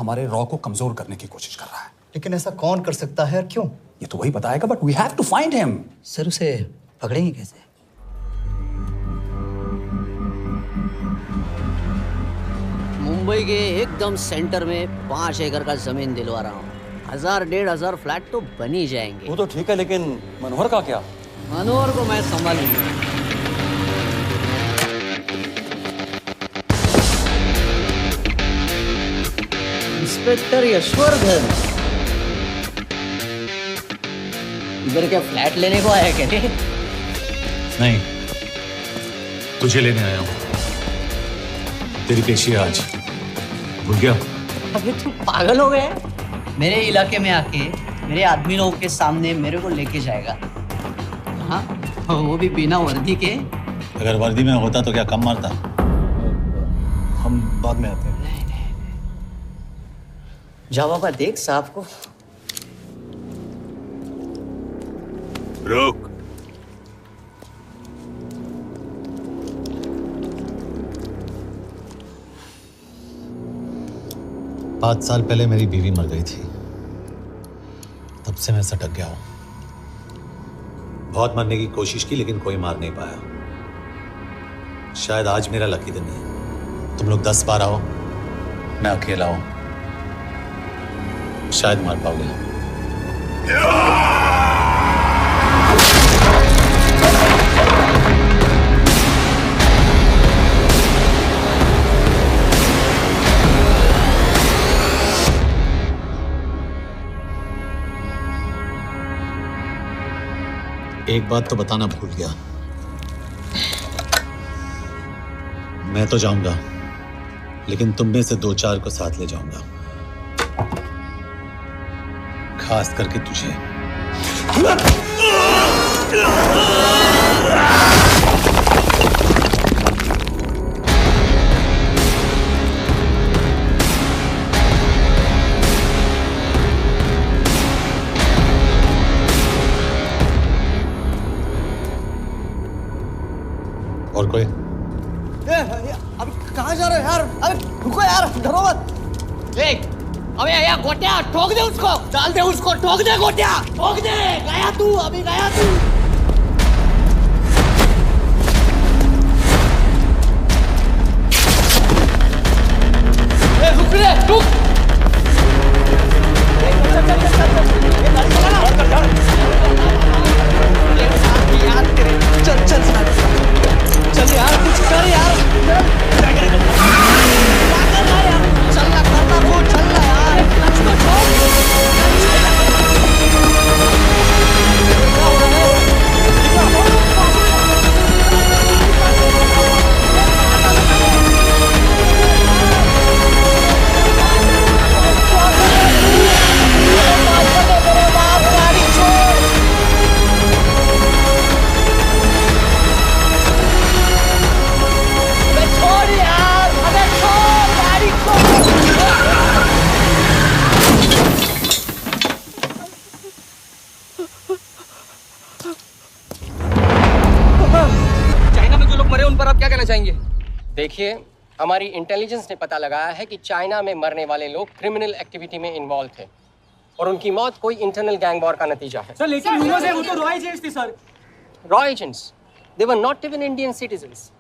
हमारे रॉ को कमजोर करने की कोशिश कर रहा है। लेकिन ऐसा कौन कर सकता है और क्यों? ये तो वही बताएगा, but we have to find him. Sir उसे पकड़ेंगे कैसे? मुंबई के एकदम सेंटर में 5 एकड़ का जमीन दिलवा रहा हूँ। 1000-1500 फ्लैट तो बन ही जाएंगे। वो तो ठीक है, लेकिन मनोहर का क्या? मनोहर को मैं संभालूंगा। इंस्पेक्टर यशवर्धन, इधर क्या फ्लैट लेने को आया क्या? नहीं, तुझे लेने आया हूँ। तेरी पेशी है आज, भूल गया? अबे तू पागल हो गया? मेरे इलाके में आके मेरे आदमी लोगों के सामने मेरे को लेके जाएगा? हाँ, वो भी बिना वर्दी के। अगर वर्दी में होता तो क्या कम मारता? हम बाद में आते हैं। जा बाबा, देख साहब को। रुक। पाँच साल पहले मेरी बीवी मर गई थी, तब से मैं सटक गया हूं। बहुत मरने की कोशिश की, लेकिन कोई मार नहीं पाया। शायद आज मेरा लकी दिन है। तुम लोग 10 बार आओ, मैं अकेला हूं, शायद मार पाओगे। एक बात तो बताना भूल गया, मैं तो जाऊंगा, लेकिन तुम में से 2-4 को साथ ले जाऊंगा, खास करके तुझे। और कोई? अभी कहाँ जा रहे हो यार? अबे रुको यार, डरो मत। देख, अबे या गोटिया, ठोक दे उसको, डाल दे उसको, ठोक दे गोटिया, ठोक दे। गया तू, अभी गया तू। ए रुक रे, रुक। चल चल चल चल, ये गाड़ी चला ना। यार तेरे, चल चल चल यार, कुछ कर यार। चल ना, करना वो, चल ना यार, कुछ तो छोड़। चाहेंगे? देखिए, हमारी इंटेलिजेंस ने पता लगाया है कि चाइना में मरने वाले लोग क्रिमिनल एक्टिविटी में इन्वॉल्व थे और उनकी मौत कोई इंटरनल गैंग वॉर का नतीजा है। सर लेकिन न्यूज़ है, वो तो रॉ एजेंट्स थे sir. Raw agents? They were not even Indian citizens.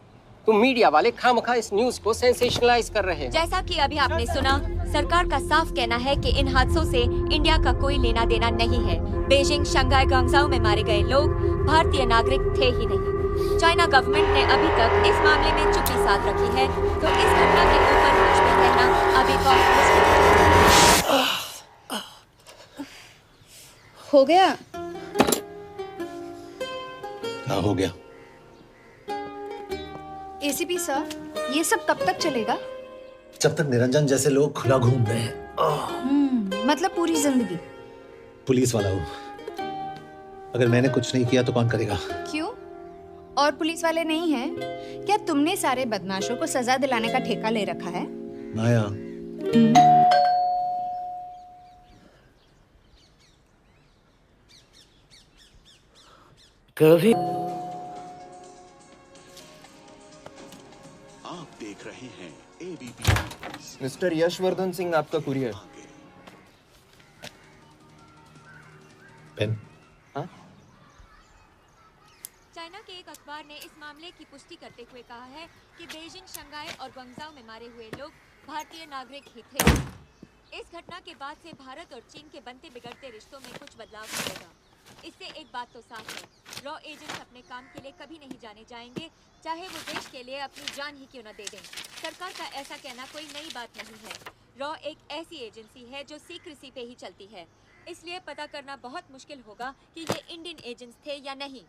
तुम मीडिया वाले खामखा इस न्यूज को सेंसेशनलाइज कर रहे हैं। जैसा कि अभी आपने सुना, सरकार का साफ कहना है कि इन हादसों से इंडिया का कोई लेना देना नहीं है। बीजिंग, शंघाई, ग्वांगझू में मारे गए लोग भारतीय नागरिक थे ही नहीं। चाइना गवर्नमेंट ने अभी तक इस मामले में चुप्पी साध रखी है, तो इस घटना के ऊपर कुछ भी कहना अभी बहुत मुश्किल हो गया। हाँ, हो गया। एसीपी सर, ये सब कब तक चलेगा? जब तक निरंजन जैसे लोग खुला घूम रहे हैं। मतलब पूरी जिंदगी? पुलिस वाला हूँ, अगर मैंने कुछ नहीं किया तो कौन करेगा? क्यों? और पुलिस वाले नहीं हैं? क्या तुमने सारे बदमाशों को सजा दिलाने का ठेका ले रखा है? माया, कभी आप देख रहे हैं एबीपी। मिस्टर यशवर्धन सिंह आपका कुरियर। पेन। हाँ? चाइना के एक अखबार ने इस मामले की पुष्टि करते हुए कहा है कि बीजिंग, शंघाई और ग्वांगझाओ में मारे हुए लोग भारतीय नागरिक ही थे। इस घटना के बाद से भारत और चीन के बनते बिगड़ते रिश्तों में कुछ बदलाव होगा। इससे एक बात तो साफ है, रॉ एजेंट्स अपने काम के लिए कभी नहीं जाने जाएंगे, चाहे वो देश के लिए अपनी जान ही क्यों न दे दें। सरकार का ऐसा कहना कोई नई बात नहीं है। रॉ एक ऐसी एजेंसी है जो सीक्रेसी पे ही चलती है, इसलिए पता करना बहुत मुश्किल होगा कि ये इंडियन एजेंट्स थे या नहीं।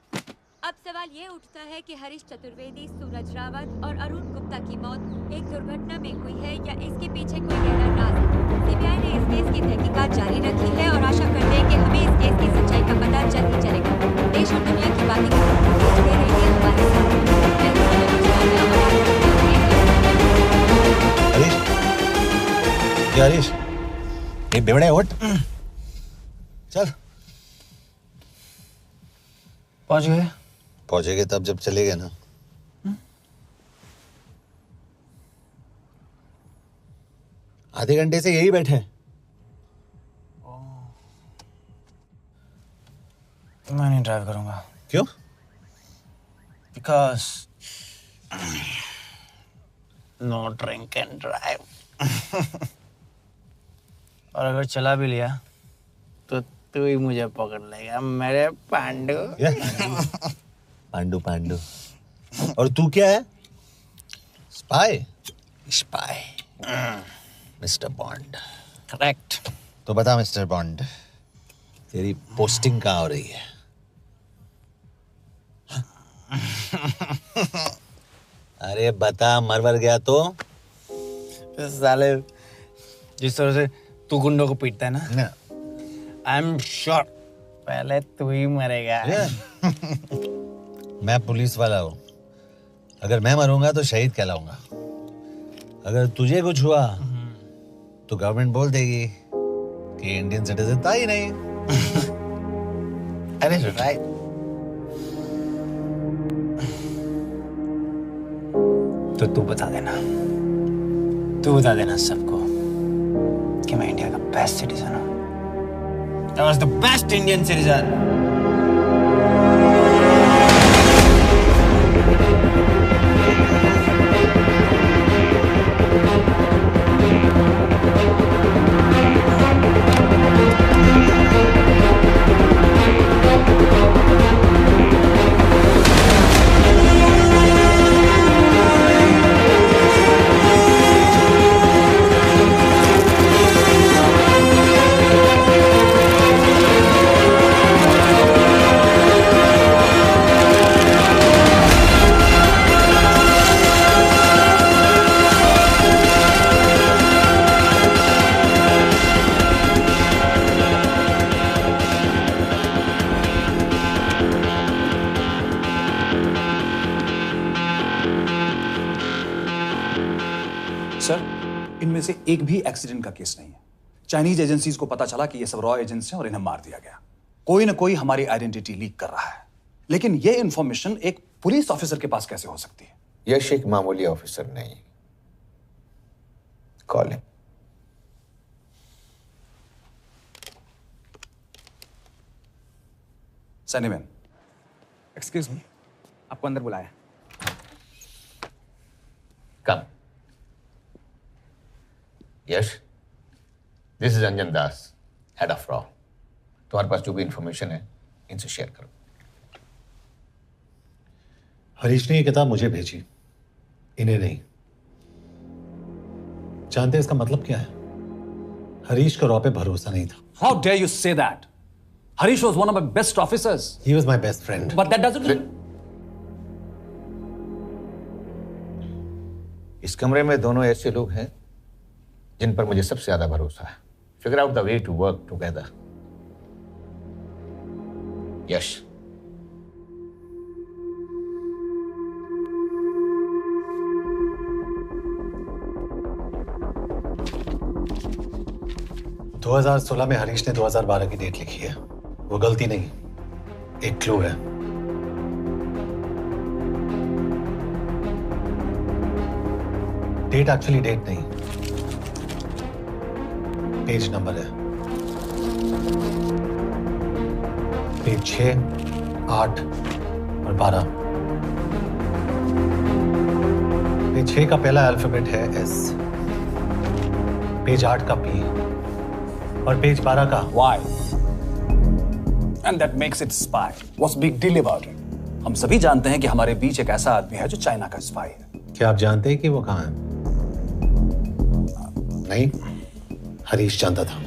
अब सवाल ये उठता है कि हरीश चतुर्वेदी, सूरज रावत और अरुण गुप्ता की मौत एक दुर्घटना में हुई है या इसके पीछे कोई गहरा राज है। सीबीआई ने इस केस की तहकीकात जारी रखी है और आशा करते हैं कि हमें इस केस की सच्चाई का पता जल्द ही चलेगा। देश और दुनिया की बातें दे रही है हमारे साथ। हरीश, ये बेवड़े उठ, चल। पहुंच गए? पहुंचेगे तब जब चलेगे ना। आधे घंटे से यही बैठे हैं। मैं नहीं ड्राइव करूंगा। क्यों? Because no drink and drive. और अगर चला भी लिया तो तू ही मुझे पकड़ लेगा मेरे पांडू। पांडू पांडू। और तू क्या है? Spy. Spy. Mister bond. Correct. तो बता मिस्टर बॉन्ड, तेरी पोस्टिंग कहाँ हो रही है? अरे बता, मरवर गया तो? साले जिस तरह से तू गुंडों को पीटता है ना, आई एम श्योर पहले तू ही मरेगा। मैं पुलिस वाला हूँ, अगर मैं मरूंगा तो शहीद कहलाऊंगा। अगर तुझे कुछ हुआ तो गवर्नमेंट बोल देगी कि इंडियन सिटीजन था ही नहीं। अरे राइट। तो तू बता देना सबको कि मैं इंडिया का बेस्ट सिटीजन हूँ। I was the best Indian citizen. इनमें से एक भी एक्सीडेंट का केस नहीं है। चाइनीज एजेंसीज को पता चला कि ये सब रॉ एजेंट्स हैं और इन्हें मार दिया गया। कोई ना कोई हमारी आइडेंटिटी लीक कर रहा है, लेकिन ये इंफॉर्मेशन एक पुलिस ऑफिसर के पास कैसे हो सकती है? यश एक मामूली ऑफिसर नहीं। Call him. सैनिमैन। एक्सक्यूज मी, आपको अंदर बुलाया। Come. Yash, this is Anjan Das, head of रॉ। तुम्हारे पास जो भी इंफॉर्मेशन है इनसे शेयर करो। हरीश ने ये किताब मुझे भेजी, इन्हें नहीं। जानते हैं इसका मतलब क्या है? हरीश को रॉ पे भरोसा नहीं था। How dare you say that? Harish was one of my best officers. He was my best friend. But that doesn't mean... इस कमरे में दोनों ऐसे लोग हैं जिन पर मुझे सबसे ज्यादा भरोसा है। Figure out the way to work together. Yash, 2016 में हरीश ने 2012 की डेट लिखी है। वो गलती नहीं, एक क्लू है। डेट एक्चुअली डेट नहीं, पेज नंबर है। पेज 6, 8 और 12। पेज 6 का पहला अल्फाबेट है S, पेज 8 का P और पेज 12 का Why? And that makes it spy. What's big deal about it? हम सभी जानते हैं कि हमारे बीच एक ऐसा आदमी है जो चाइना का स्पाई है। क्या आप जानते हैं कि वो कहाँ है? नहीं, हरीश जानता था।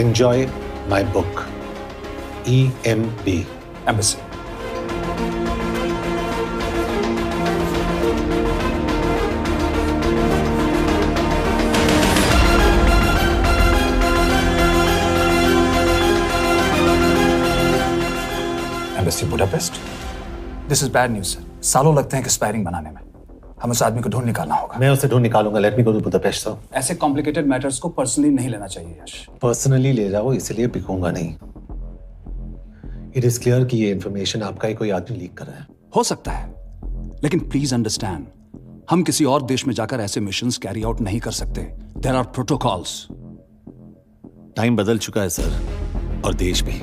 Enjoy my book. EMB. Embassy. Embassy Budapest. This is bad news, sir. सालों लगते हैं कि एक्सपायरिंग बनाने में। हमें उस आदमी को ढूंढ निकालना होगा। मैं उसे ढूंढ निकालूंगा। Let me go to Budapest sir. ऐसे कॉम्प्लिकेटेड मैटर्स को पर्सनली नहीं लेना चाहिए यश। पर्सनली ले जाओ, इसलिए बिकूंगा नहीं। इट इज क्लियर कि ये इंफॉर्मेशन आपका ही कोई आदमी लीक कर रहा है। हो सकता है, लेकिन प्लीज अंडरस्टैंड, हम किसी और देश में जाकर ऐसे मिशंस कैरी आउट नहीं कर सकते। There are protocols. टाइम बदल चुका है सर, और देश भी।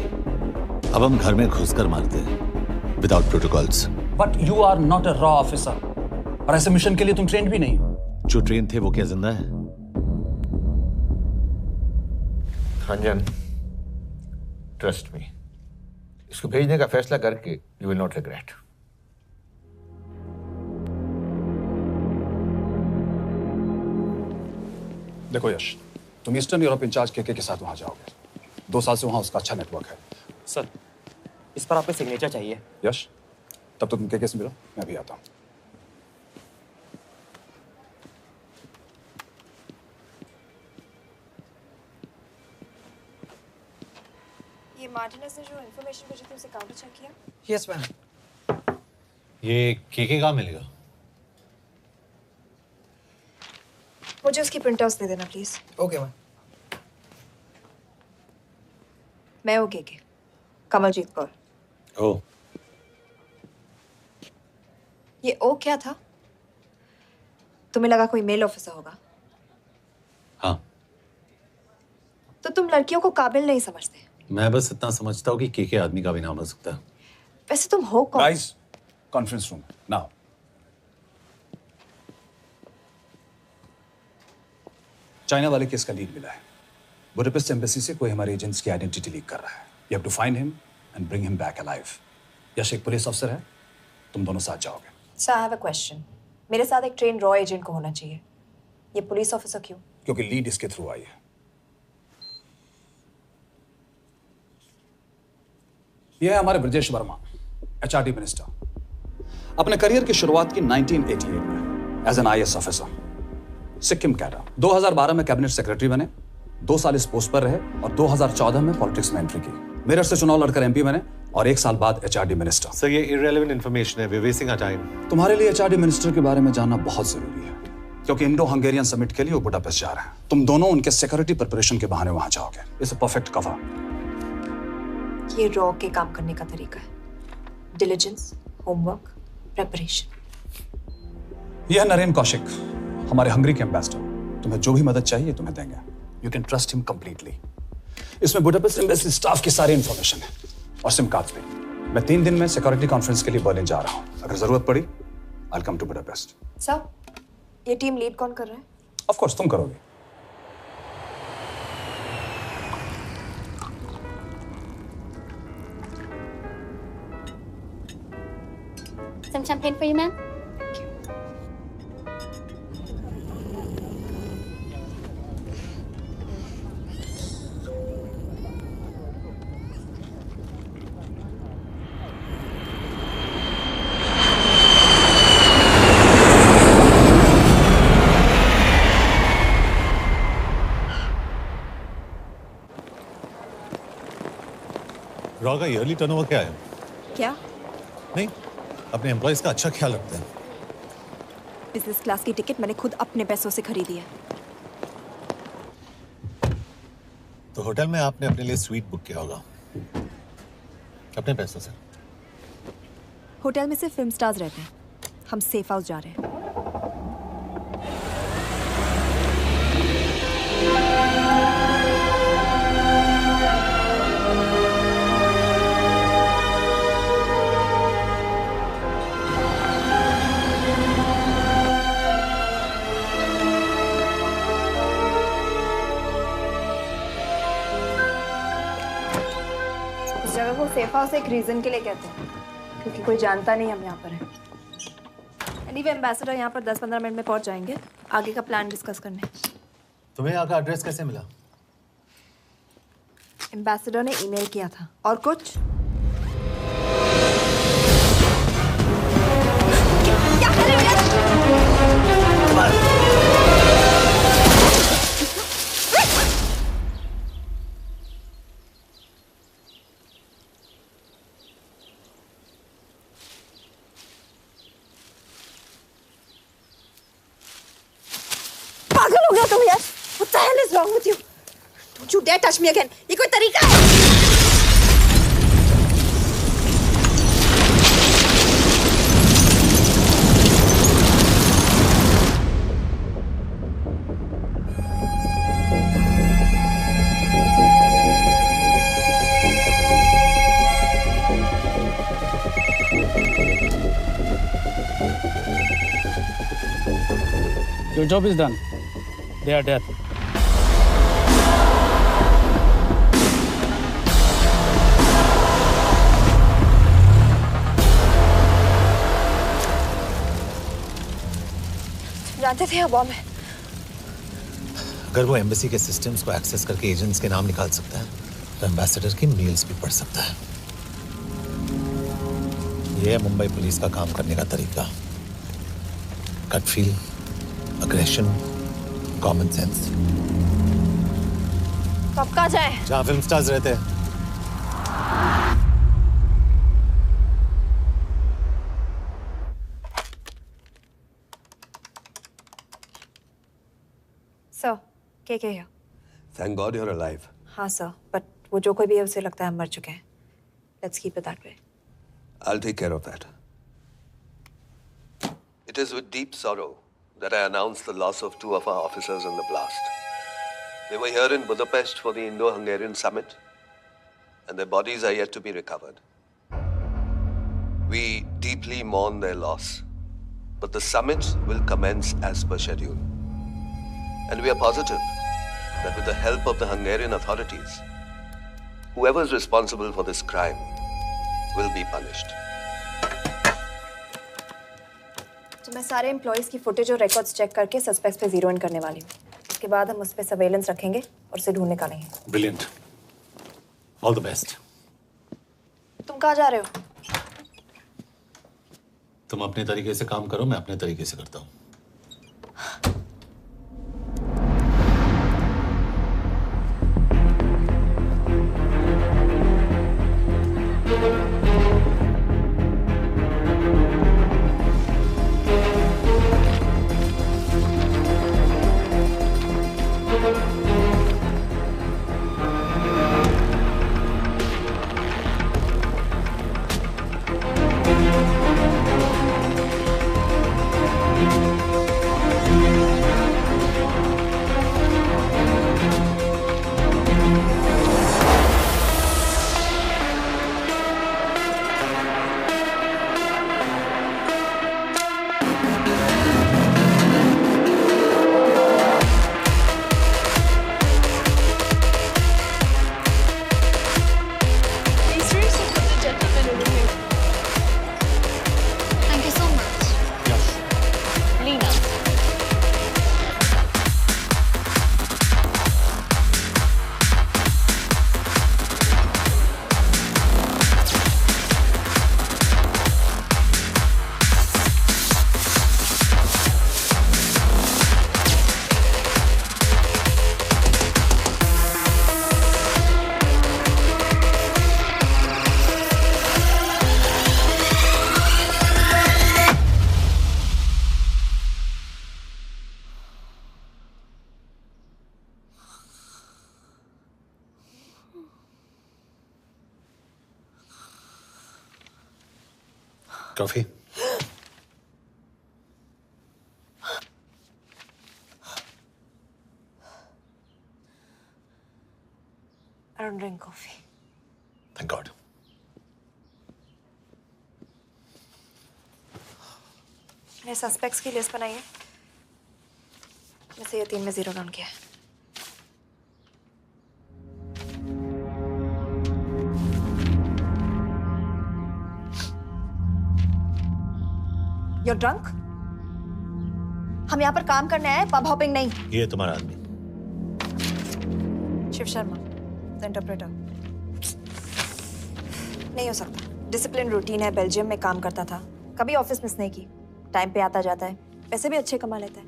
अब हम घर में घुसकर मारते हैं without protocols. But you are not a रॉ ऑफिसर, और ऐसे मिशन के लिए तुम ट्रेंड भी नहीं हो। जो ट्रेन थे वो क्या जिंदा है? रंजन, ट्रस्ट मी, इसको भेजने का फैसला करके यू विल नॉट रिग्रेट। देखो यश, तुम ईस्टर्न यूरोप इंचार्ज के साथ वहां जाओगे। 2 साल से वहां उसका अच्छा नेटवर्क है। सर, इस पर आपका सिग्नेचर चाहिए। यश, तब तो तुम के से मिलो, मैं भी आता हूं। ये मार्टिनेस ने जो इन्फॉर्मेशन भेजी थी उसे काउंटर चेक किया? Yes ma'am. ये के कहाँ मिलेगा? मुझे उसकी प्रिंटआउट्स दे देना प्लीज। Okay ma'am. मैं हूँ के कमलजीत कौर। ओ, ये ओ क्या था? तुम्हें लगा कोई मेल ऑफिसर होगा? हाँ। तो तुम लड़कियों को काबिल नहीं समझते? मैं बस इतना समझता हूँ कि के आदमी का भी नाम हो सकता है। वैसे तुम हो कौन? Guys, conference room now. China वाले केस का लीड मिला है। बुडापेस्ट एम्बेसी से कोई हमारे एजेंट्स की आइडेंटिटी लीक कर रहा है। You have to find him and bring him back alive. Yash एक पुलिस अफसर है, तुम दोनों साथ जाओगे। Sir, I have a question. मेरे साथ एक ट्रेन रॉ एजेंट को होना चाहिए। ये पुलिस ऑफिसर क्यों? क्योंकि लीड इसके थ्रू आई है। यह है हमारे ब्रजेश वर्मा, HRD मिनिस्टर। अपने करियर की शुरुआत की 1988 में as an IAS officer, Sikkim cadre. 2012 में कैबिनेट सेक्रेटरी बने, 2 साल इस पोस्ट पर रहे और 2014 में पॉलिटिक्स में एंट्री की। मेरठ से चुनाव लड़कर MP बने और 1 साल बाद HRD मिनिस्टर। सर, ये इररिलेवेंट इंफॉर्मेशन है, we are wasting our time. तुम्हारे लिए HRD मिनिस्टर के बारे में जानना बहुत जरूरी है, क्योंकि इंडो हंगेरियन समिट के लिए वो बुडापेस्ट जा रहे हैं। तुम दोनों उनके सिक्योरिटी प्रिपरेशन के बहाने वहां जाओगे। It's a perfect cover. ये रॉ के काम करने का तरीका है। Diligence, homework, preparation. यह नरेन कौशिक, हमारे हंगरी के एम्बेसडर। तुम्हें जो भी मदद चाहिए तुम्हें देंगे। You can trust him completely. इसमें बुडापेस्ट एम्बेसी स्टाफ की सारी इंफॉर्मेशन है और सिम कार्ड्स भी। मैं 3 दिन में सिक्योरिटी कॉन्फ्रेंस के लिए बर्लिन जा रहा हूँ। अगर जरूरत पड़ी, I will come to Budapest. Sir, ये टीम लीड कौन कर रहा है? ऑफ कोर्स तुम करोगे। Some champagne for you, ma'am? Raw का ईयरली टर्नओवर क्या है? क्या? नहीं, अपने एम्प्लॉइज का अच्छा ख्याल रखते हैं। बिजनेस क्लास की टिकट मैंने खुद अपने पैसों से खरीदी है। तो होटल में आपने अपने लिए स्वीट बुक किया होगा अपने पैसों से। होटल में सिर्फ फिल्म स्टार्स रहते हैं। हम सेफ हाउस जा रहे हैं। इस जगह को सेफ हाउस एक रीजन के लिए कहते हैं, क्योंकि कोई जानता नहीं हम यहाँ पर हैं। एनीवे एम्बेसडर यहाँ पर 10-15 मिनट में पहुँच जाएंगे आगे का प्लान डिस्कस करने। तुम्हें यहाँ का एड्रेस कैसे मिला? एम्बेसडर ने ईमेल किया था। और कुछ? पागल हो गया तुम यार? What the hell is wrong with you? Don't you dare touch me again. ये कोई तरीका है? Your job is done. They are dead. जानते थे बॉम्ब है। अगर वो एम्बेसी के सिस्टम्स को एक्सेस करके एजेंट्स के नाम निकाल सकता है तो एम्बेसडर की मेल्स भी पढ़ सकता है। ये है मुंबई पुलिस का काम करने का तरीका। Gut feel, aggression, common sense. कब कहाँ जाए? जहाँ फिल्म स्टार्स रहते हैं। सर, क्या है? Thank God you're alive. हाँ सर, बट वो जो कोई भी है उसे लगता है हम मर चुके हैं। Let's keep it that way. I'll take care of that. It is with deep sorrow that I announce the loss of 2 of our officers in the blast. They were here in Budapest for the Indo-Hungarian summit, and their bodies are yet to be recovered. We deeply mourn their loss, but the summit will commence as per schedule. And we are positive that with the help of the Hungarian authorities, whoever is responsible for this crime will be punished. तो मैं सारे employees की footage और records check करके suspects पे zero in करने वाली हूँ। उसके बाद हम उस पे सर्वेलेंस रखेंगे और उसे ढूंढ निकालेंगे। Brilliant. All the best. तुम कहाँ जा रहे हो? तुम अपने तरीके से काम करो, मैं अपने तरीके से करता हूँ। Coffee? I don't drink coffee. Thank God. मैंने सस्पेक्ट्स की लिस्ट बनाई है। में से ये 3 में 0 डाउन किया है। You're drunk? हम यहाँ पर काम करने आए, पब हॉपिंग नहीं। ये तुम्हारा आदमी। Shiv Sharma, the interpreter. नहीं हो सकता। डिसिप्लिन रूटीन है, बेल्जियम में काम करता था, कभी ऑफिस मिस नहीं की, टाइम पे आता जाता है, पैसे भी अच्छे कमा लेता है।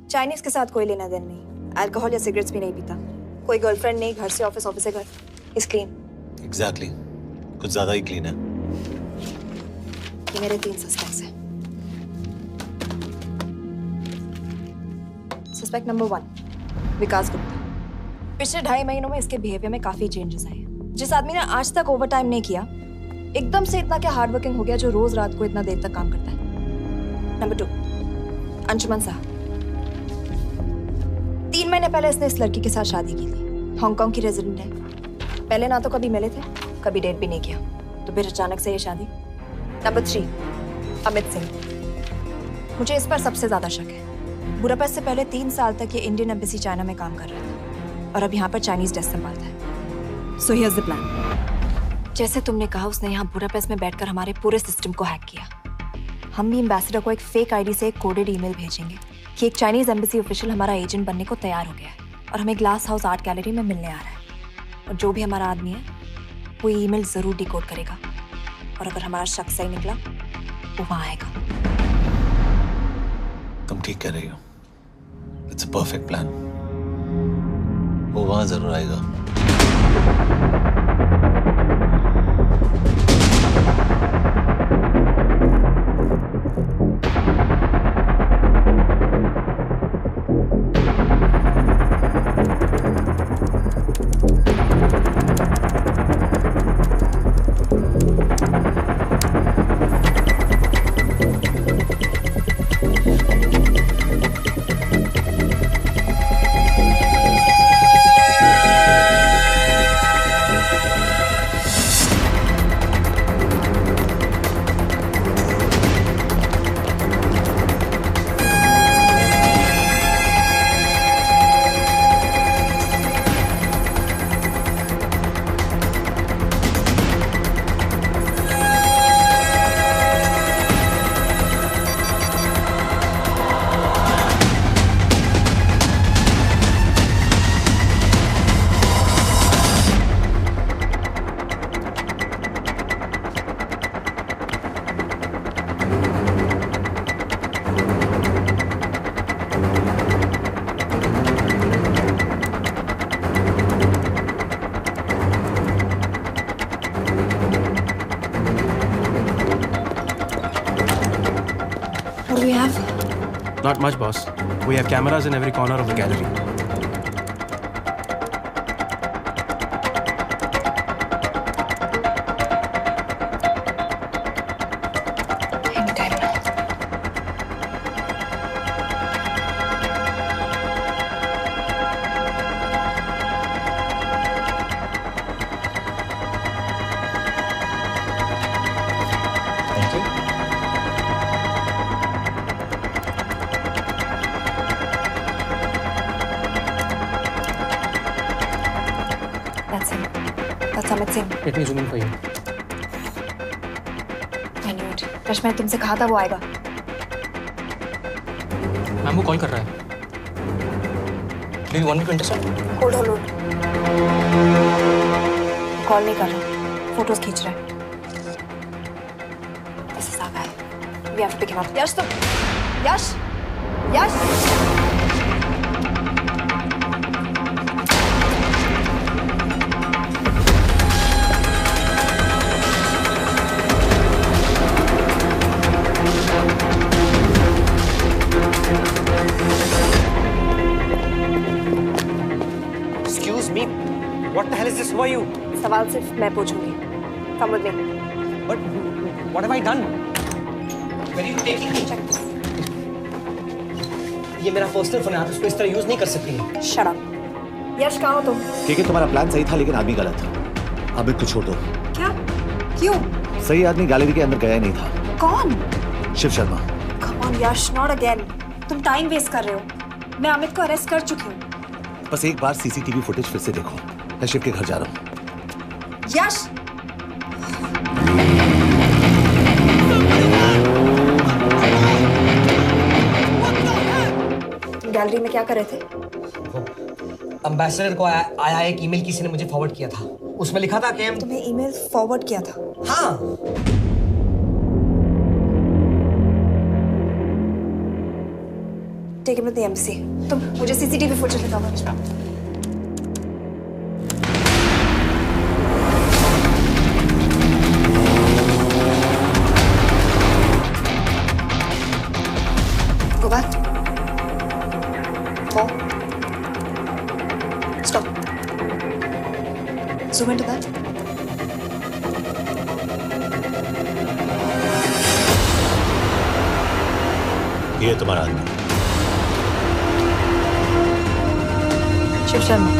चाइनीज के साथ कोई लेना देना नहीं, अल्कोहल या सिगरेट्स भी नहीं पीता, कोई गर्लफ्रेंड नहीं, घर से ऑफिस, ऑफिस से घर। Is clean. एग्जैक्टली, कुछ ज्यादा ही क्लीन है। ये मेरे 3 सस्पेक्ट्स हैं। सस्पेक्ट नंबर 1, विकास गुप्ता। पिछले 2.5 महीनों में इसके बिहेवियर में काफी चेंजेस आए हैं। जिस आदमी ने आज तक ओवर टाइम नहीं किया, एकदम से इतना क्या हार्ड वर्किंग हो गया जो रोज रात को इतना देर तक काम करता है। नंबर 2, अंशुमन साहब। 3 महीने पहले इसने इस लड़की के साथ शादी की थी, हांगकांग की रेजिडेंट है। पहले ना तो कभी मिले थे, कभी डेट भी नहीं किया, तो फिर अचानक से ये शादी। नंबर 3, अमित सिंह। मुझे इस पर सबसे ज्यादा शक है। बुडापेस्ट से पहले 3 साल तक ये इंडियन एम्बेसी चाइना में काम कर रहा था और अब यहाँ पर चाइनीज डेस्क संभालता है। So here's the plan. जैसे तुमने कहा, उसने यहाँ बुडापेस्ट में बैठकर हमारे पूरे सिस्टम को हैक किया। हम भी एम्बेसडर को एक फेक आईडी से एक कोडेड ईमेल भेजेंगे कि एक चाइनीज एम्बेसी ऑफिशियल हमारा एजेंट बनने को तैयार हो गया है और हमें ग्लास हाउस आर्ट गैलरी में मिलने आ रहा है। और जो भी हमारा आदमी है वो ईमेल जरूर डिकोड करेगा और अगर हमारा शक सही निकला वो वहां आएगा। तुम ठीक कह रही हो। It's a perfect plan. वो वहां जरूर आएगा। Not much, boss. We have cameras in every corner of the gallery. Anytime now. Thank you. That's him. That's Amit Singh. Let me zoom in for you. I knew it. Rush, मैंने तुमसे कहा था वो आएगा। Ma'am वो call कर रहा है। Do you want me to intercept? Hold. Call नहीं कर रहा, फोटोज खींच रहा है। This is our guy. We have to pick him up. यश तुम, यश। Excuse me. What the hell is this? Who are you? सवाल सिर्फ मैं पूछूंगी। Come with me. But what have I done? Where are you taking me? ये मेरा personal phone है, आप इसको इस तरह यूज नहीं कर सकती हैं। Shut up. यश कहाँ हो तुम? ठीक है, तुम्हारा प्लान सही था लेकिन आदमी गलत था। अमित को छोड़ दो। क्या? क्यों? सही आदमी गैलरी के अंदर गया ही नहीं था। कौन? Shiv Sharma. Come on Yash, not again. तुम टाइम वेस्ट कर रहे हो। मैं अमित को अरेस्ट कर चुकी हूँ। बस एक बार सीसीटीवी फुटेज फिर से देखो। मैं शिव के घर जा रहा हूँ। यश! गैलरी में क्या कर रहे थे? एम्बेसडर को आया एक ईमेल किसी ने मुझे फॉरवर्ड किया था। उसमें लिखा था कि तुम्हें ईमेल फॉरवर्ड किया था? हाँ। Take him to the embassy. तुम मुझे सीसीटीवी फुटेज दिखाओ। Go back. Four. Stop. Zoom into that. ये तुम्हारा आदमी शिव शर्मा।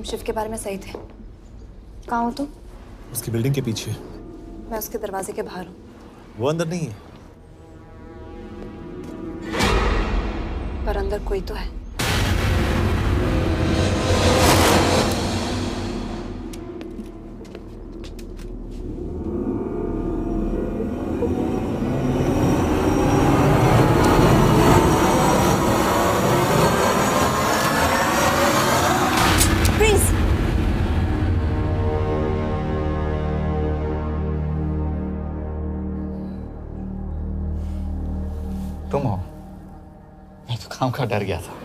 शिव के बारे में सही थे। कहाँ हो तुम? उसकी बिल्डिंग के पीछे। मैं उसके दरवाजे के बाहर हूँ। वो अंदर नहीं है। पर अंदर कोई तो है। तुम हो? मैं तो काम का डर गया था।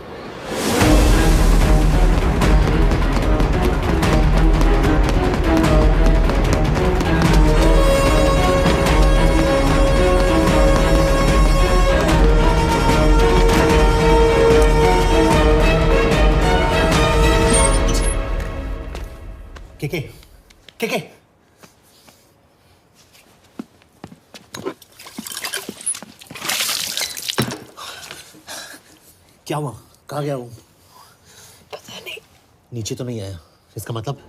के क्या हुआ? कहाँ गया वो? पता नहीं। नीचे तो नहीं आया, इसका मतलब?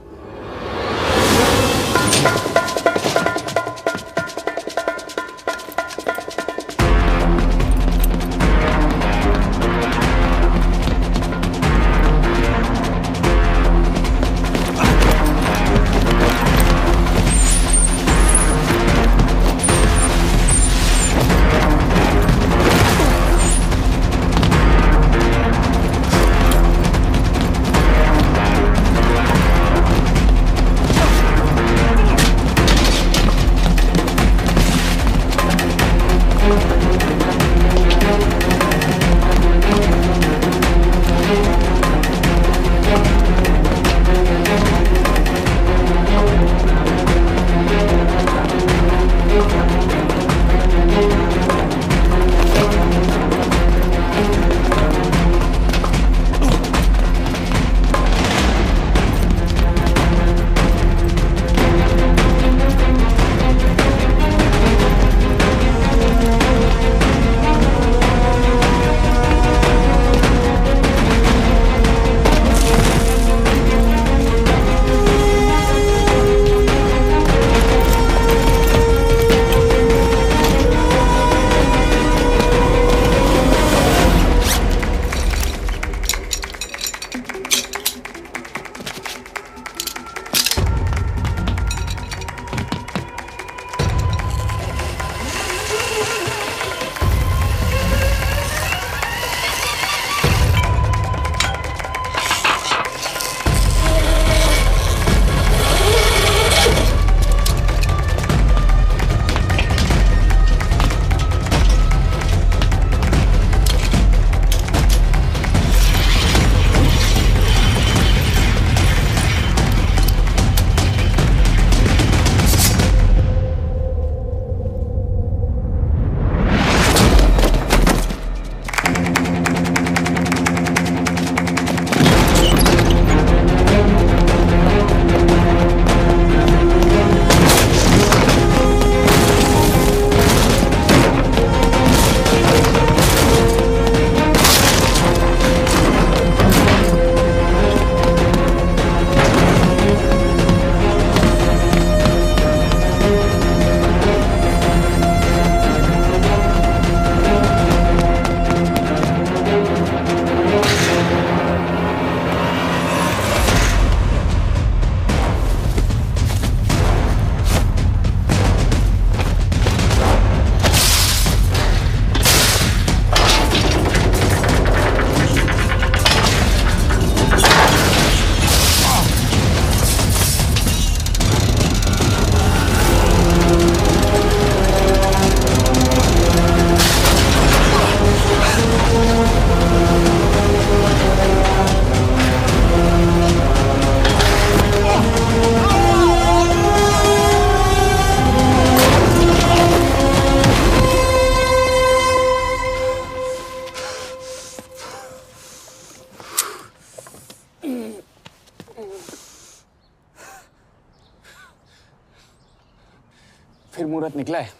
फिर मुहूर्त निकला है,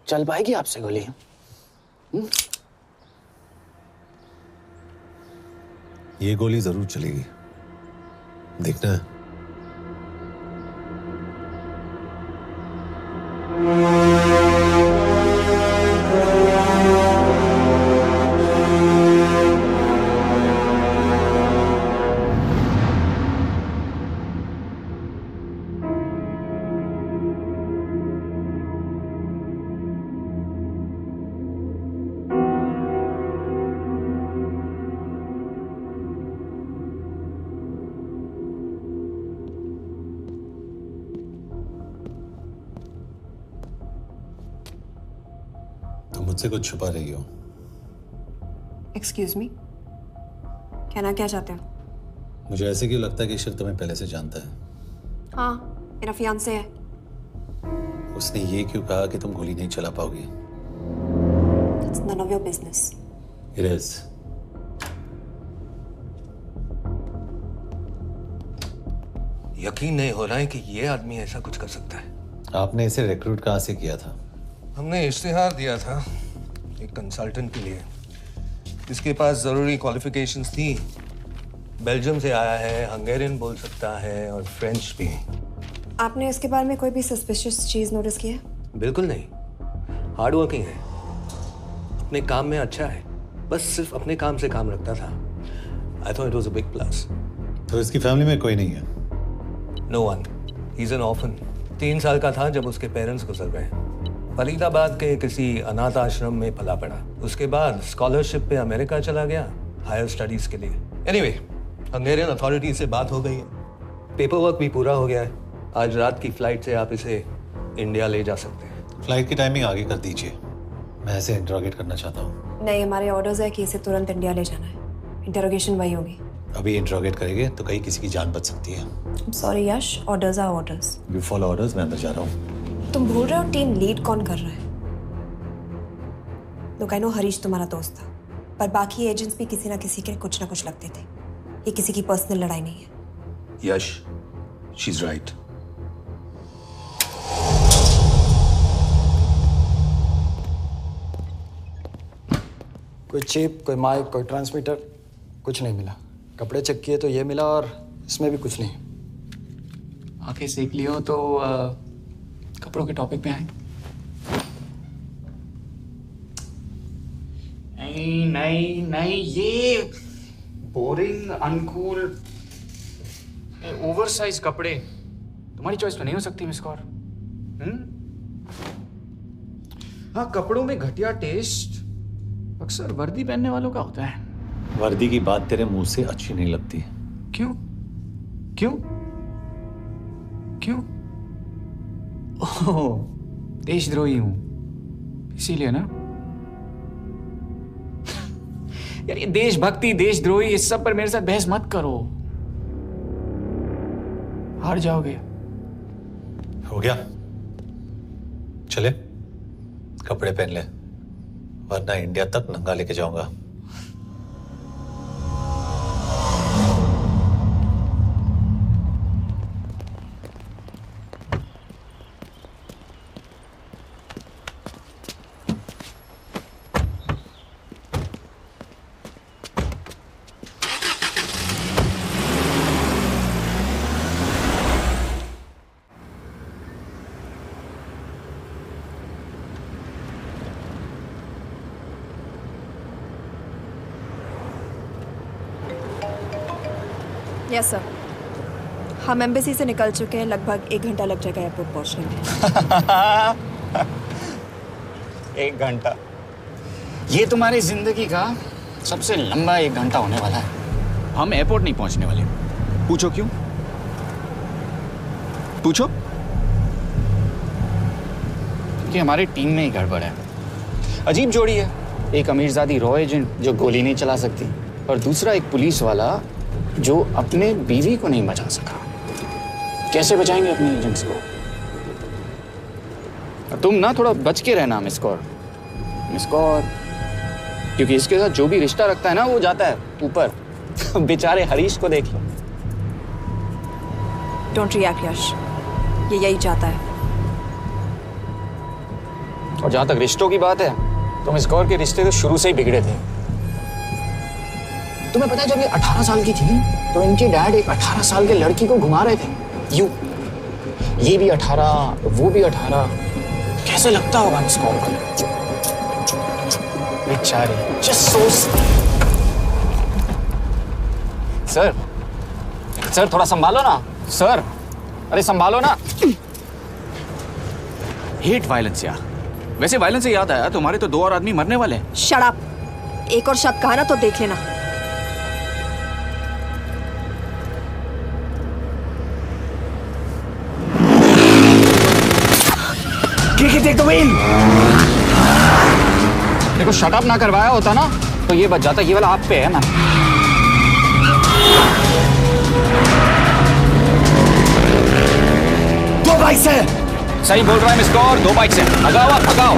चल पाएगी आपसे गोली? ये गोली जरूर चलेगी। देखना मुझसे कुछ छुपा रही हो। एक्सक्यूज मी, कहना क्या चाहते हो? मुझे ऐसे क्यों लगता है कि ईश्वर तुम्हें पहले से जानता है? हाँ, मेरा फियांसे है। उसने ये क्यों कहा कि तुम गोली नहीं चला पाओगी? It's none of your business. It is. यकीन नहीं हो रहा है कि ये आदमी ऐसा कुछ कर सकता है। आपने इसे रिक्रूट कहाँ से किया था? हमने इश्तिहार दिया था एक कंसल्टेंट के लिए। इसके पास जरूरी क्वालिफिकेशंस थी। बेल्जियम से आया है, हंगेरियन बोल सकता है और फ्रेंच भी। आपने इसके बारे में कोई भी सस्पिशियस चीज नोटिस की है? बिल्कुल नहीं। हार्ड वर्किंग है, अपने काम में अच्छा है, बस सिर्फ अपने काम से काम रखता था। I thought it was a big plus. तो इसकी फैमिली में कोई नहीं है? No one. He is an orphan. 3 साल का था जब उसके पेरेंट्स गुजर गए। फरीदाबाद के किसी अनाथ आश्रम में पला पड़ा। उसके बाद स्कॉलरशिप पे अमेरिका चला गया हायर स्टडीज के लिए। एनीवे, हंगेरियन अथॉरिटी से बात हो गई है, पेपर वर्क भी पूरा हो गया है। आज रात की फ्लाइट से आप इसे इंडिया ले जा सकते हैं। फ्लाइट की टाइमिंग आगे कर दीजिए, मैं इसे इंटरोगेट करना चाहता हूँ। नहीं, हमारे ऑर्डर्स है कि इसे तुरंत इंडिया ले जाना है। इंटरोगेशन वही होगी। अभी इंटरोगेट करेंगे तो कहीं किसी की जान बच सकती है। Sorry Yash, orders are orders. You follow orders, मैं अंदर जा रहा हूँ। तुम भूल रहे हो टीम लीड कौन कर रहा है? लोग आई नो हरीश तुम्हारा दोस्त था, पर बाकी एजेंट्स भी किसी ना किसी के कुछ ना कुछ लगते थे। ये किसी की पर्सनल लड़ाई नहीं है। यश, शी इज राइट। कोई चिप, कोई माइक, कोई ट्रांसमीटर, कुछ नहीं मिला। कपड़े चेक किए तो ये मिला और इसमें भी कुछ नहीं। आंखें सेक लियो तो कपड़ों के टॉपिक पे आए। नहीं नहीं नहीं, ये बोरिंग, अनकूल, ओवरसाइज कपड़े तुम्हारी चॉइस तो नहीं हो सकती मिस कौर। हाँ, कपड़ों में घटिया टेस्ट अक्सर वर्दी पहनने वालों का होता है। वर्दी की बात तेरे मुंह से अच्छी नहीं लगती। क्यों क्यों क्यों? ओह, देशद्रोही हूं इसीलिए ना। यार ये देशभक्ति, देशद्रोही, इस सब पर मेरे साथ बहस मत करो, हार जाओगे। हो गया, चले कपड़े पहन ले, वरना इंडिया तक नंगा लेके जाऊंगा। यस सर, हम एम्बेसी से निकल चुके हैं। लगभग 1 घंटा लग जाएगा एयरपोर्ट पहुंचने में। 1 घंटा? ये तुम्हारी जिंदगी का सबसे लंबा 1 घंटा होने वाला है। हम एयरपोर्ट नहीं पहुंचने वाले। पूछो क्यों? पूछो। क्योंकि हमारी टीम में ही गड़बड़ है। अजीब जोड़ी है, एक अमीरजादी रॉ एजेंट जो गोली नहीं चला सकती, और दूसरा एक पुलिस वाला जो अपने बीवी को नहीं बचा सका। कैसे बचाएंगे अपने एजेंट्स को? तुम ना थोड़ा बच के रहना मिस कौर, क्योंकि इसके साथ जो भी रिश्ता रखता है ना वो जाता है ऊपर। बेचारे हरीश को देख लो। डोंट रिएक्ट यश, ये यही चाहता है। और जहां तक रिश्तों की बात है, तो मिस कौर के रिश्ते तो शुरू से ही बिगड़े थे। तुम्हें पता है जब ये 18 साल की थी तो इनके डैड एक 18 साल के लड़की को घुमा रहे थे। ये भी 18, वो भी 18। कैसे लगता होगा इसको? बेचारी, just so सर थोड़ा संभालो ना सर, अरे संभालो ना। हेट वायलेंस यार। वैसे वायलेंस से याद आया, तुम्हारे तो 2 और आदमी मरने वाले हैं। Shut up. एक और शब्द कहा ना तो देख लेना। Take the wheel. देखो शट अप ना करवाया होता ना तो ये बच जाता। ये वाला आप पे है ना। दो बाइक से। सही बोल रहा है मिस्टर, और 2 बाइक से। भगाओ आप, भगाओ।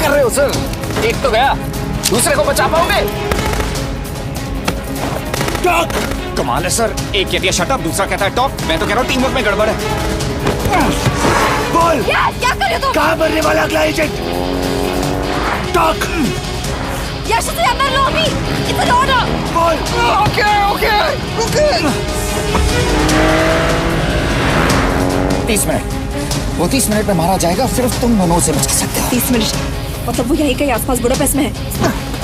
कर रहे हो सर? एक तो गया, दूसरे को बचा पाओगे? कमाल है सर। एक कहती है शट अप, दूसरा कहता है टॉक। मैं तो कह रहा हूँ टीम वर्क में गड़बड़ है। बोल क्या कर रहे हो तुम? कहाँ मरने वाला अगला एजेंट? टॉक। यश से अंदर लो अभी। It's an order. बोल। ओके। 30 मिनट। वो 30 मिनट में मारा जाएगा, सिर्फ तुम दोनों से बच सकते हो। 30 मिनट मतलब वो यहीं कहीं आसपास बुडापेस्ट में है।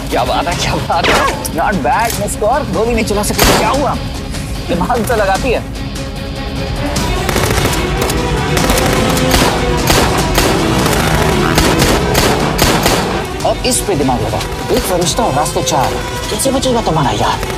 क्या बात है, क्या बात है। Not bad mister. गोली नहीं चला सकती। क्या हुआ? दिमाग तो लगाती है। अब इस पे दिमाग लगा। एक फरिश्ता और रास्ते 4। कैसे बचेगा तुम्हारा यार?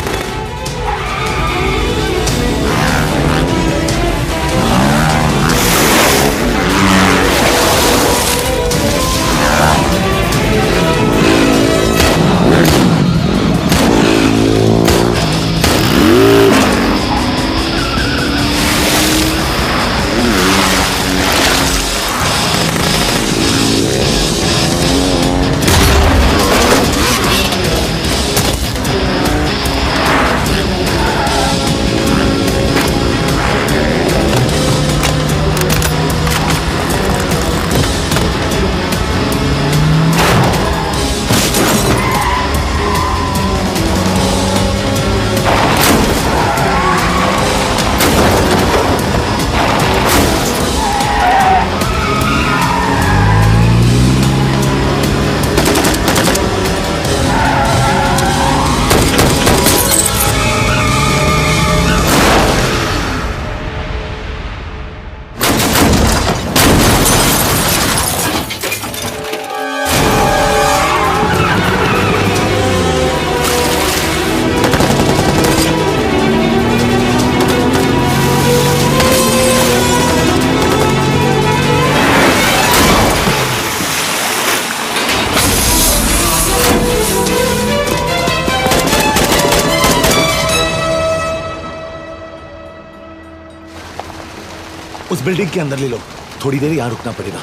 उस बिल्डिंग के अंदर ले लो। थोड़ी देर यहां रुकना पड़ेगा।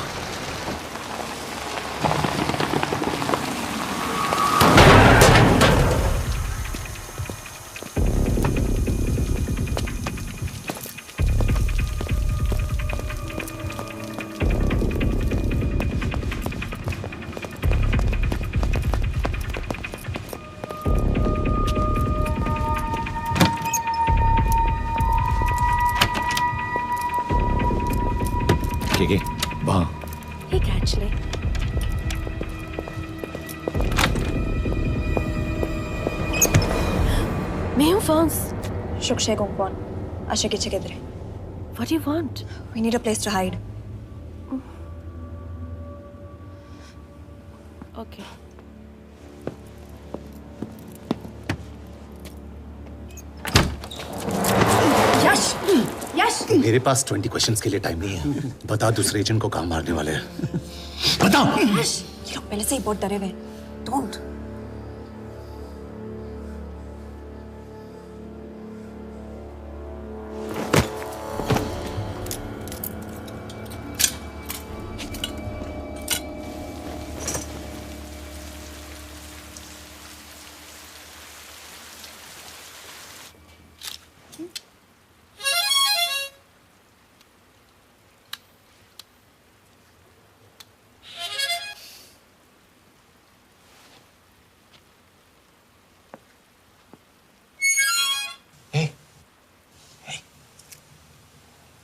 वहां ठीक है एक्चुअली। मैं हूँ फ्रांस। शुक्शे गोंगपॉन। आशा की जगह दे। What do you want? We need a place to hide. Okay. यश मेरे पास 20 क्वेश्चंस के लिए टाइम नहीं है। बता दूसरे एजेंट को कहाँ मारने वाले हैं। बता। यश ये लोग पहले से ही बहुत डरे हुए हैं। Don't.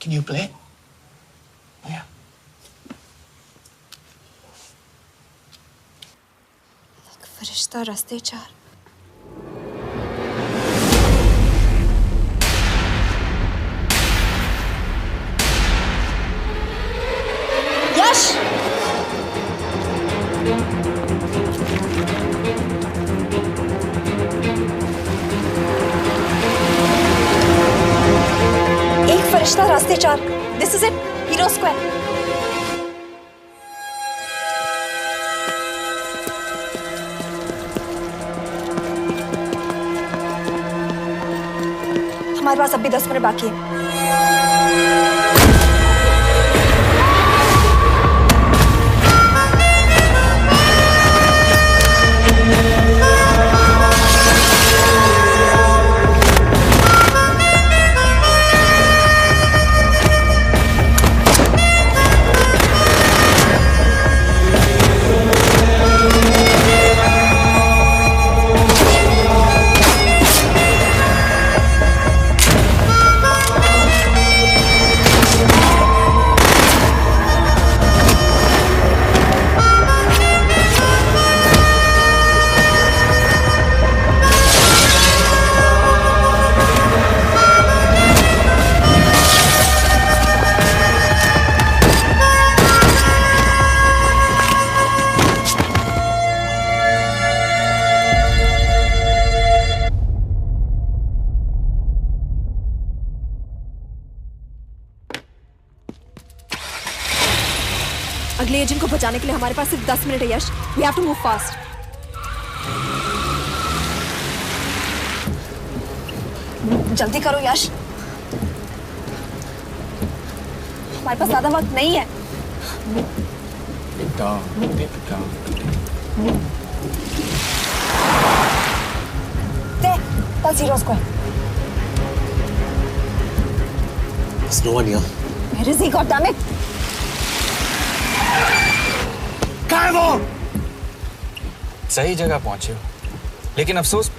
Can you play? Yeah. फरिश्ता रास्ते चार। यश! एक फरिश्ता रास्ते चार। This is it. Hero Square. हमारे पास अब भी 10 मिनट बाकी है। अगले एजेंट को बचाने के लिए हमारे पास सिर्फ 10 मिनट है यश। We have to move fast. जल्दी करो यश। हमारे पास ज्यादा वक्त नहीं है। That's Hero Square. There's no one here. Where is he? God damn it! कहाँ है वो? सही जगह पहुंचे हो, लेकिन अफसोस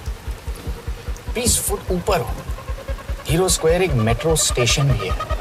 20 फुट ऊपर हो। हीरो स्क्वायर एक मेट्रो स्टेशन भी है।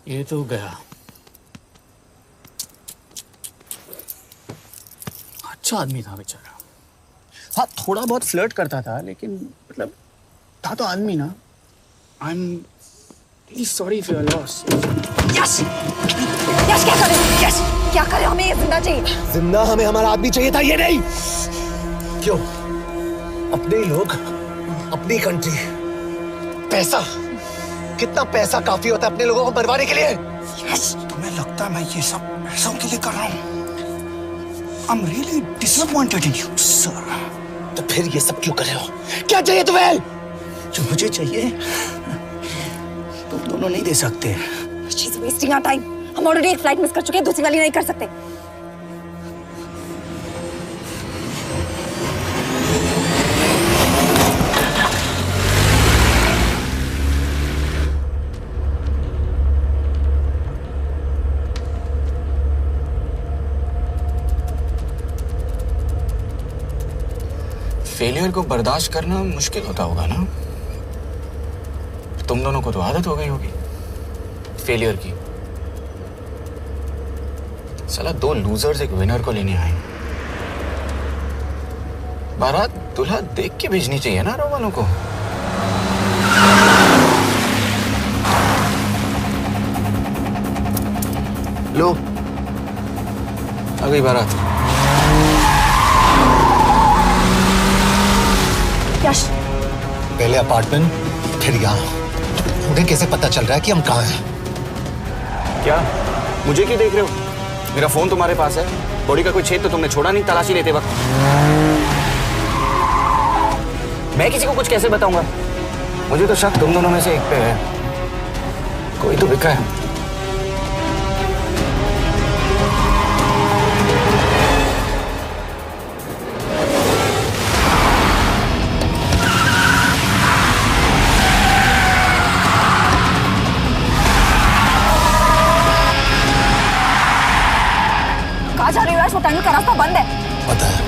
ये तो गया। अच्छा आदमी था बेचारा। हाँ, थोड़ा बहुत फ्लर्ट करता था, लेकिन मतलब था तो आदमी ना। I'm really sorry for your loss. यश! यश क्या करे? यश क्या करे? हमें ये जिंदा चाहिए। जिंदा हमें हमारा आदमी चाहिए था, ये नहीं। क्यों? अपने लोग, अपनी कंट्री, पैसा। कितना पैसा काफी होता है अपने लोगों को मरवाने के लिए? यस, तुम्हें लगता है मैं ये सब पैसों के लिए कर रहा हूँ? I'm really disappointed in you, sir. तो फिर ये सब क्यों कर रहे हो? क्या चाहिए तुम्हें? जो मुझे चाहिए, तुम दोनों नहीं दे सकते। She's wasting our time. हम ऑलरेडी एक फ्लाइट मिस कर चुके हैं, दूसरी वाली नहीं कर सकते। फेलियर को बर्दाश्त करना मुश्किल होता होगा ना? तुम दोनों को तो आदत हो गई होगी फेलियर की। साला 2 लूजर्स एक विनर को लेने आए। बारात दूल्हा देख के भेजनी चाहिए ना रो वालों को। लो, आ गई बारात। यश, पहले अपार्टमेंट, फिर यहाँ। उन्हें कैसे पता चल रहा है कि हम कहाँ हैं? क्या मुझे क्यों देख रहे हो? मेरा फोन तुम्हारे पास है। बॉडी का कोई छेद तो तुमने छोड़ा नहीं तलाशी लेते वक्त। मैं किसी को कुछ कैसे बताऊंगा? मुझे तो शक तुम दोनों में से एक पे है। कोई तो बिका है। कहाँ जा रही हो? वो टनल का रास्ता बंद है। पता है।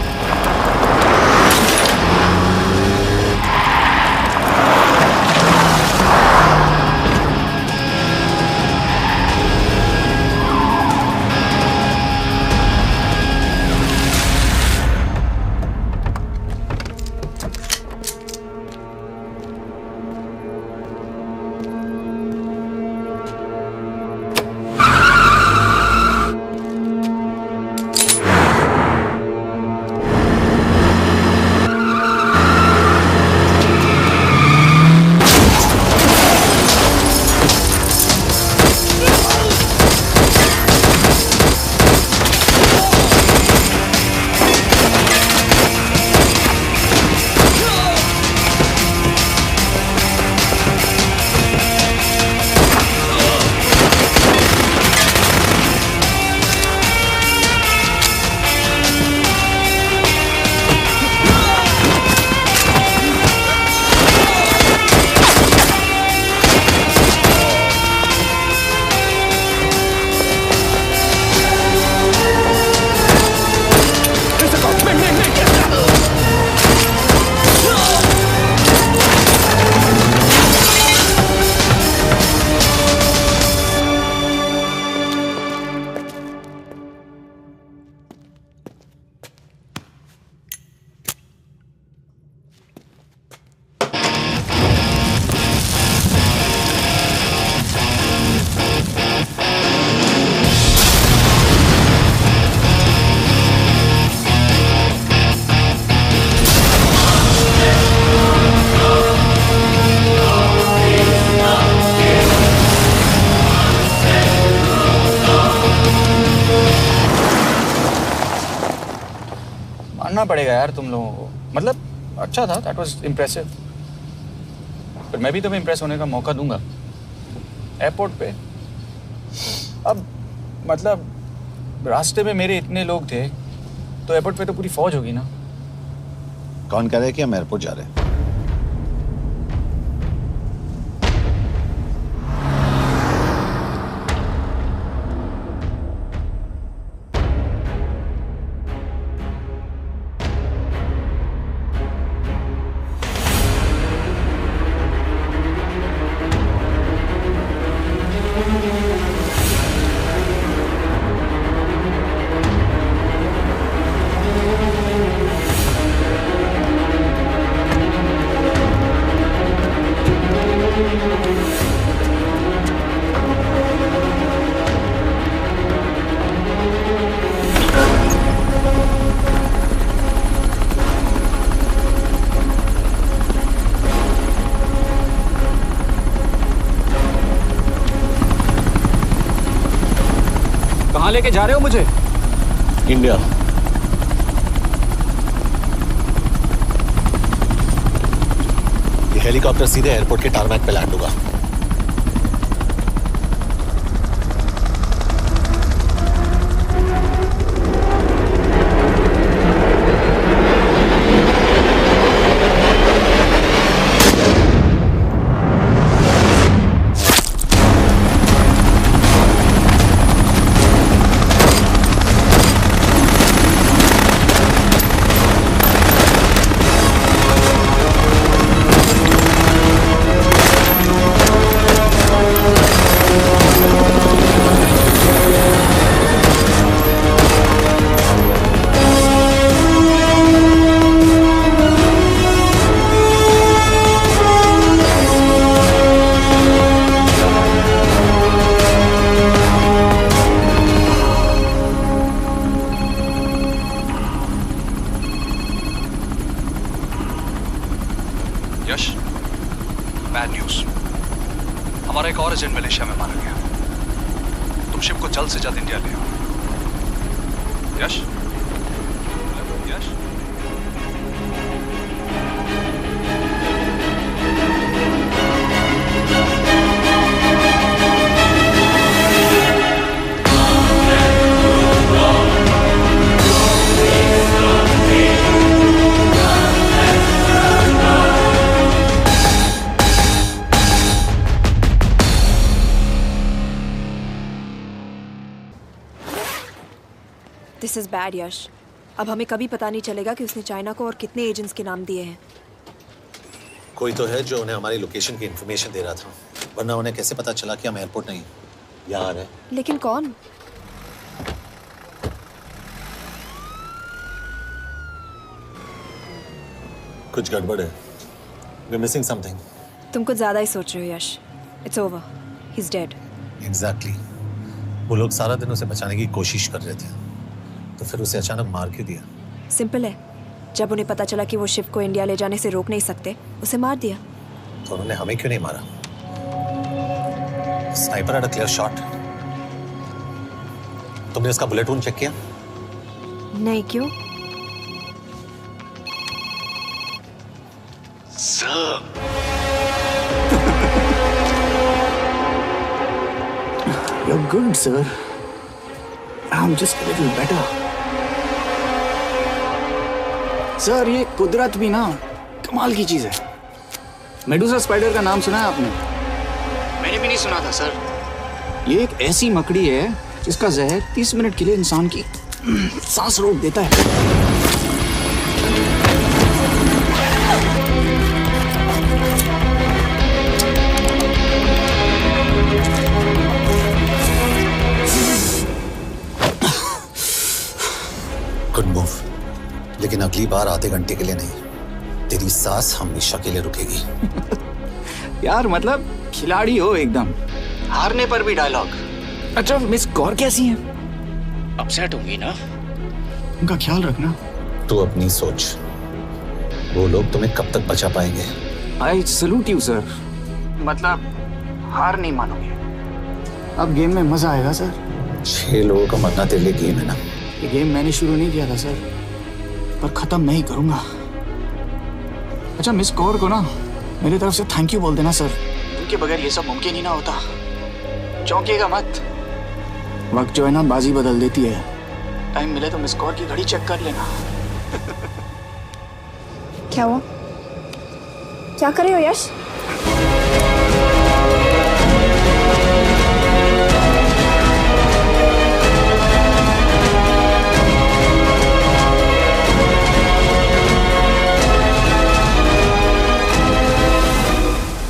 मानना पड़ेगा यार तुम लोगों को। मतलब अच्छा था, दैट वाज इम्प्रेसिव। पर मैं भी तुम्हें इम्प्रेस होने का मौका दूंगा एयरपोर्ट पे। अब मतलब रास्ते में मेरे इतने लोग थे तो एयरपोर्ट पे तो पूरी फौज होगी ना। कौन कह रहा है कि हम एयरपोर्ट जा रहे हैं? कहाँ लेके जा रहे हो मुझे? इंडिया। ये हेलीकॉप्टर सीधे एयरपोर्ट के टारमैक पे लैंड होगा। मलेशिया में मारा गया। तुम शिप को जल्द से जल्द इंडिया ले आओ। यश, यश, दिस इज बैड यश। अब हमें कभी पता नहीं चलेगा कि उसने चाइना को और कितने एजेंट्स के नाम दिए हैं। कोई तो है जो उन्हें हमारी लोकेशन की इंफॉर्मेशन दे रहा था, वरना उन्हें कैसे पता चला कि हम एयरपोर्ट नहीं यहाँ है। लेकिन कौन? कुछ गड़बड़ है। We're missing something. तुम कुछ ज्यादा ही सोच रहे हो यश। It's over. He's dead. Exactly. वो लोग सारा दिन उसे बचाने की कोशिश कर रहे थे, तो फिर उसे अचानक मार क्यों दिया? सिंपल है, जब उन्हें पता चला कि वो शिप को इंडिया ले जाने से रोक नहीं सकते, उसे मार दिया। तो उन्होंने हमें क्यों नहीं मारा? Sniper had a clear shot. तुमने उसका बुलेट वूंड चेक किया? नहीं, क्यों? Sir. You're good, sir. I'm just a little better. Sir, ये कुदरत भी ना कमाल की चीज है। मेडुसा स्पाइडर का नाम सुना है आपने? मैंने भी नहीं सुना था सर। ये एक ऐसी मकड़ी है जिसका जहर 30 मिनट के लिए इंसान की सांस रोक देता है। गुड मूव, लेकिन अगली बार आधे घंटे के लिए नहीं, तेरी सांस हमेशा के लिए रुकेगी। यार मतलब खिलाड़ी हो एकदम, हारने पर भी डायलॉग। अच्छा, मिस कौर कैसी हैं? अपसेट होंगी ना? उनका ख्याल रखना। तू अपनी सोच, वो लोग तुम्हें कब तक बचा पाएंगे? आई सैल्यूट यू सर। मतलब हार नहीं मानोगे। अब गेम में मजा आएगा सर। 6 लोगों का मरना तेरे लिए गेम है ना? ये गेम मैंने शुरू नहीं किया था सर, पर खत्म मैं ही करूंगा। अच्छा, मिस कौर को ना मेरी तरफ से थैंक यू बोल देना सर। उनके बगैर ये सब मुमकिन ही ना होता। चौंकिएगा मत, वक्त जो है ना बाजी बदल देती है। टाइम मिले तो मिस कौर की घड़ी चेक कर लेना। क्या हुआ? क्या कर रहे हो यश?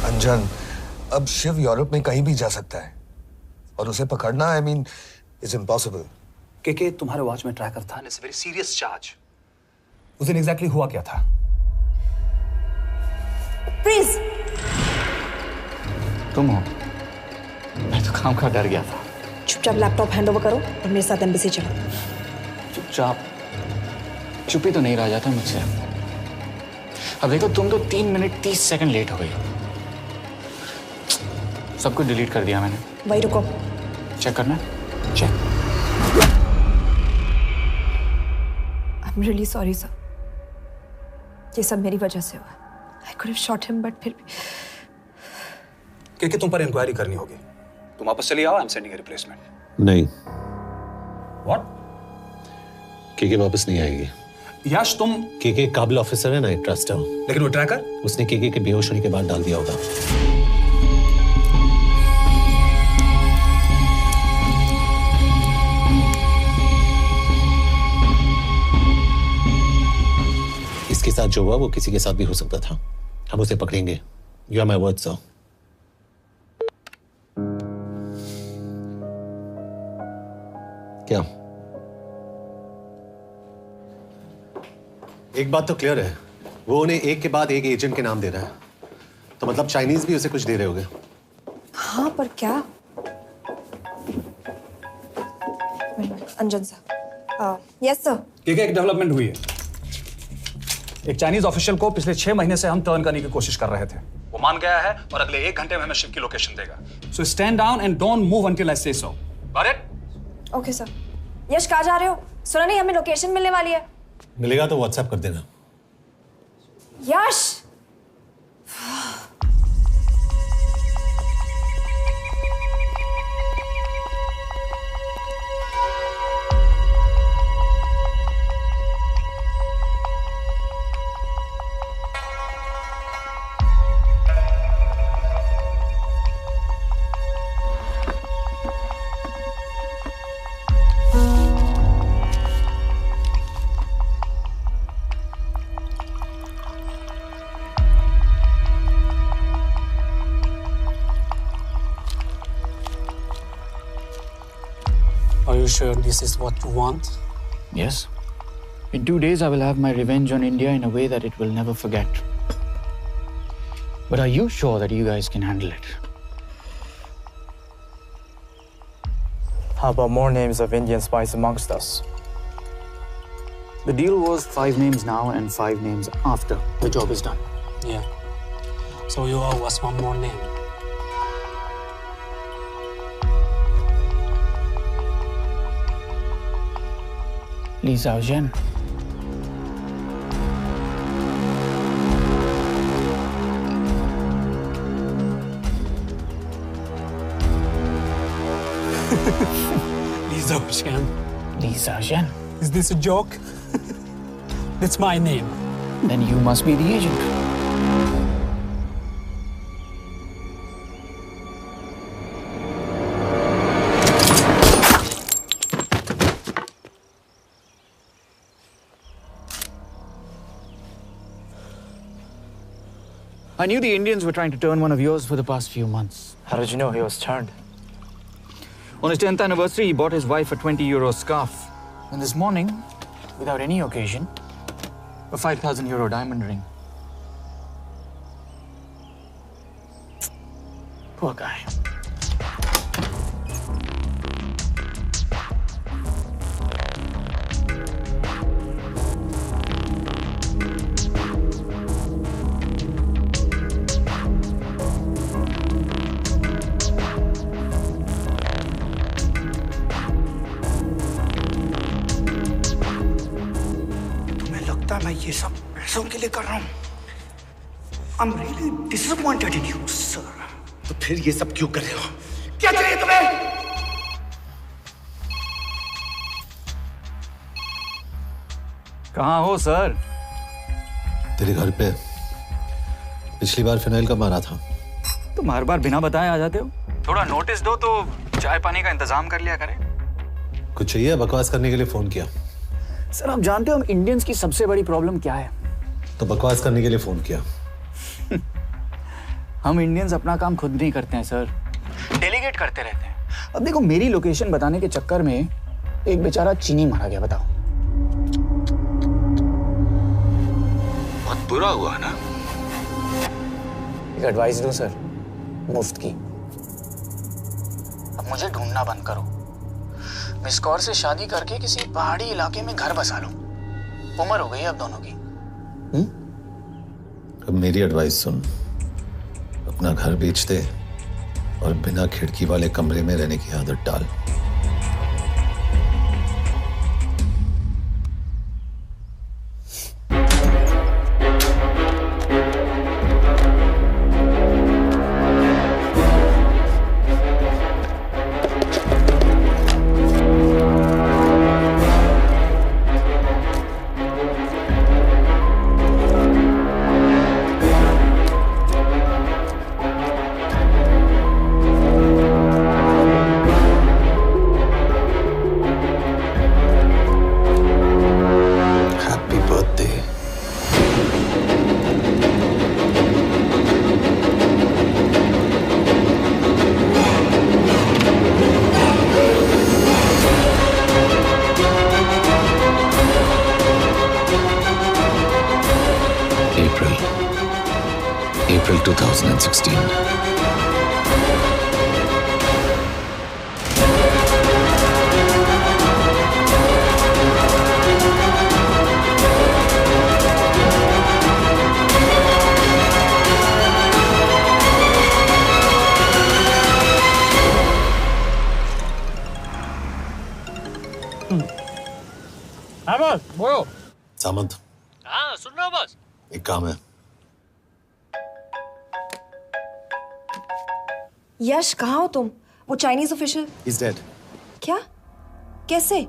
अंजन, अब शिव यूरोप में कहीं भी जा सकता है और उसे पकड़ना, आई मीन, इज इम्पॉसिबल। के तुम्हारे वॉच में ट्रैकर था, इट्स वेरी सीरियस चार्ज। उस दिन एग्जैक्टली हुआ क्या था? प्लीज। तुम हो? मैं तो काम का डर गया था। चुपचाप लैपटॉप हैंड ओवर करो और मेरे साथ एम्बेसी चलो। चुपचाप? चुप ही तो नहीं रहा जाता मुझसे। अब देखो, तुम तो 3 मिनट 30 सेकंड लेट हो गई। सब कुछ डिलीट कर दिया मैंने। वही रुको, चेक करना। Check. I'm really sorry sir। ये सब मेरी वजह से हुआ। I could have shot him, but फिर भी। कि तुम पर इंक्वायरी करनी होगी। तुम वापस चली आओ, I am sending a replacement. नहीं। व्हाट? के वापस नहीं आएगी। यश, तुम के काबिल ऑफिसर है ना, आई ट्रस्ट है। लेकिन वो ट्रैकर उसने के बेहोश होने के बाद डाल दिया होगा। इसके साथ जो हुआ वो किसी के साथ भी हो सकता था। हम उसे पकड़ेंगे। You are my word sir. क्या? एक बात तो क्लियर है, वो उन्हें एक के बाद एक एजेंट के नाम दे रहा है, तो मतलब चाइनीज भी उसे कुछ दे रहे होंगे। हाँ, पर क्या? अंजन सर। Yes sir. एक डेवलपमेंट हुई है। एक चाइनीज ऑफिशियल को पिछले 6 महीने से हम टर्न करने की कोशिश कर रहे थे। वो मान गया है और अगले 1 घंटे में हमें शिप की लोकेशन देगा। So stand down and don't move until I say so. Got it? Okay sir. Yash कहाँ जा रहे हो? सुना नहीं हमें लोकेशन मिलने वाली है। मिलेगा तो व्हाट्सएप कर देना। यश Are you sure this is what you want? Yes. In 2 days, I will have my revenge on India in a way that it will never forget. But are you sure that you guys can handle it? How about more names of Indian spies amongst us? The deal was 5 names now and 5 names after the job is done. Yeah. So you owe us one more name. Li Xiaozhen. Li Xiaozhen. Li Xiaozhen. Is this a joke? That's my name. Then you must be the agent. I knew the Indians were trying to turn one of yours for the past few months. How did you know he was turned? On his 10th anniversary, he bought his wife a 20-euro scarf. And this morning, without any occasion, a 5,000-euro diamond ring. Poor guy. मैं ये सब पैसों के लिए कर रहा हूँ। I'm really disappointed in you, sir. तो फिर ये सब क्यों कर रहे हो? क्या चाहिए तुम्हें? कहाँ हो सर? तेरे घर पे पिछली बार फिनाइल का मारा था। तुम हर बार बिना बताए आ जाते हो। थोड़ा नोटिस दो तो चाय पानी का इंतजाम कर लिया करें। कुछ चाहिए? बकवास करने के लिए फोन किया। सर आप जानते हो हम इंडियंस की सबसे बड़ी प्रॉब्लम क्या है? तो बकवास करने के लिए फोन किया। हम इंडियंस अपना काम खुद नहीं करते हैं सर, डेलीगेट करते रहते हैं। अब देखो मेरी लोकेशन बताने के चक्कर में एक बेचारा चीनी मारा गया, बताओ। बहुत बुरा हुआ ना? एक एडवाइस दो सर, मुफ्त की। अब मुझे ढूंढना बंद करो। मिस कौर से शादी करके किसी पहाड़ी इलाके में घर बसा लो। उम्र हो गई अब दोनों की। अब मेरी एडवाइस सुन, अपना घर बेच दे और बिना खिड़की वाले कमरे में रहने की आदत डाल। April 2016. हाँ बॉस बोलो। सामंत हाँ सुन रहा हूँ बॉस। एक काम है। यश कहाँ हो तुम? वो चाइनीज ऑफिशियल He's dead. क्या? कैसे?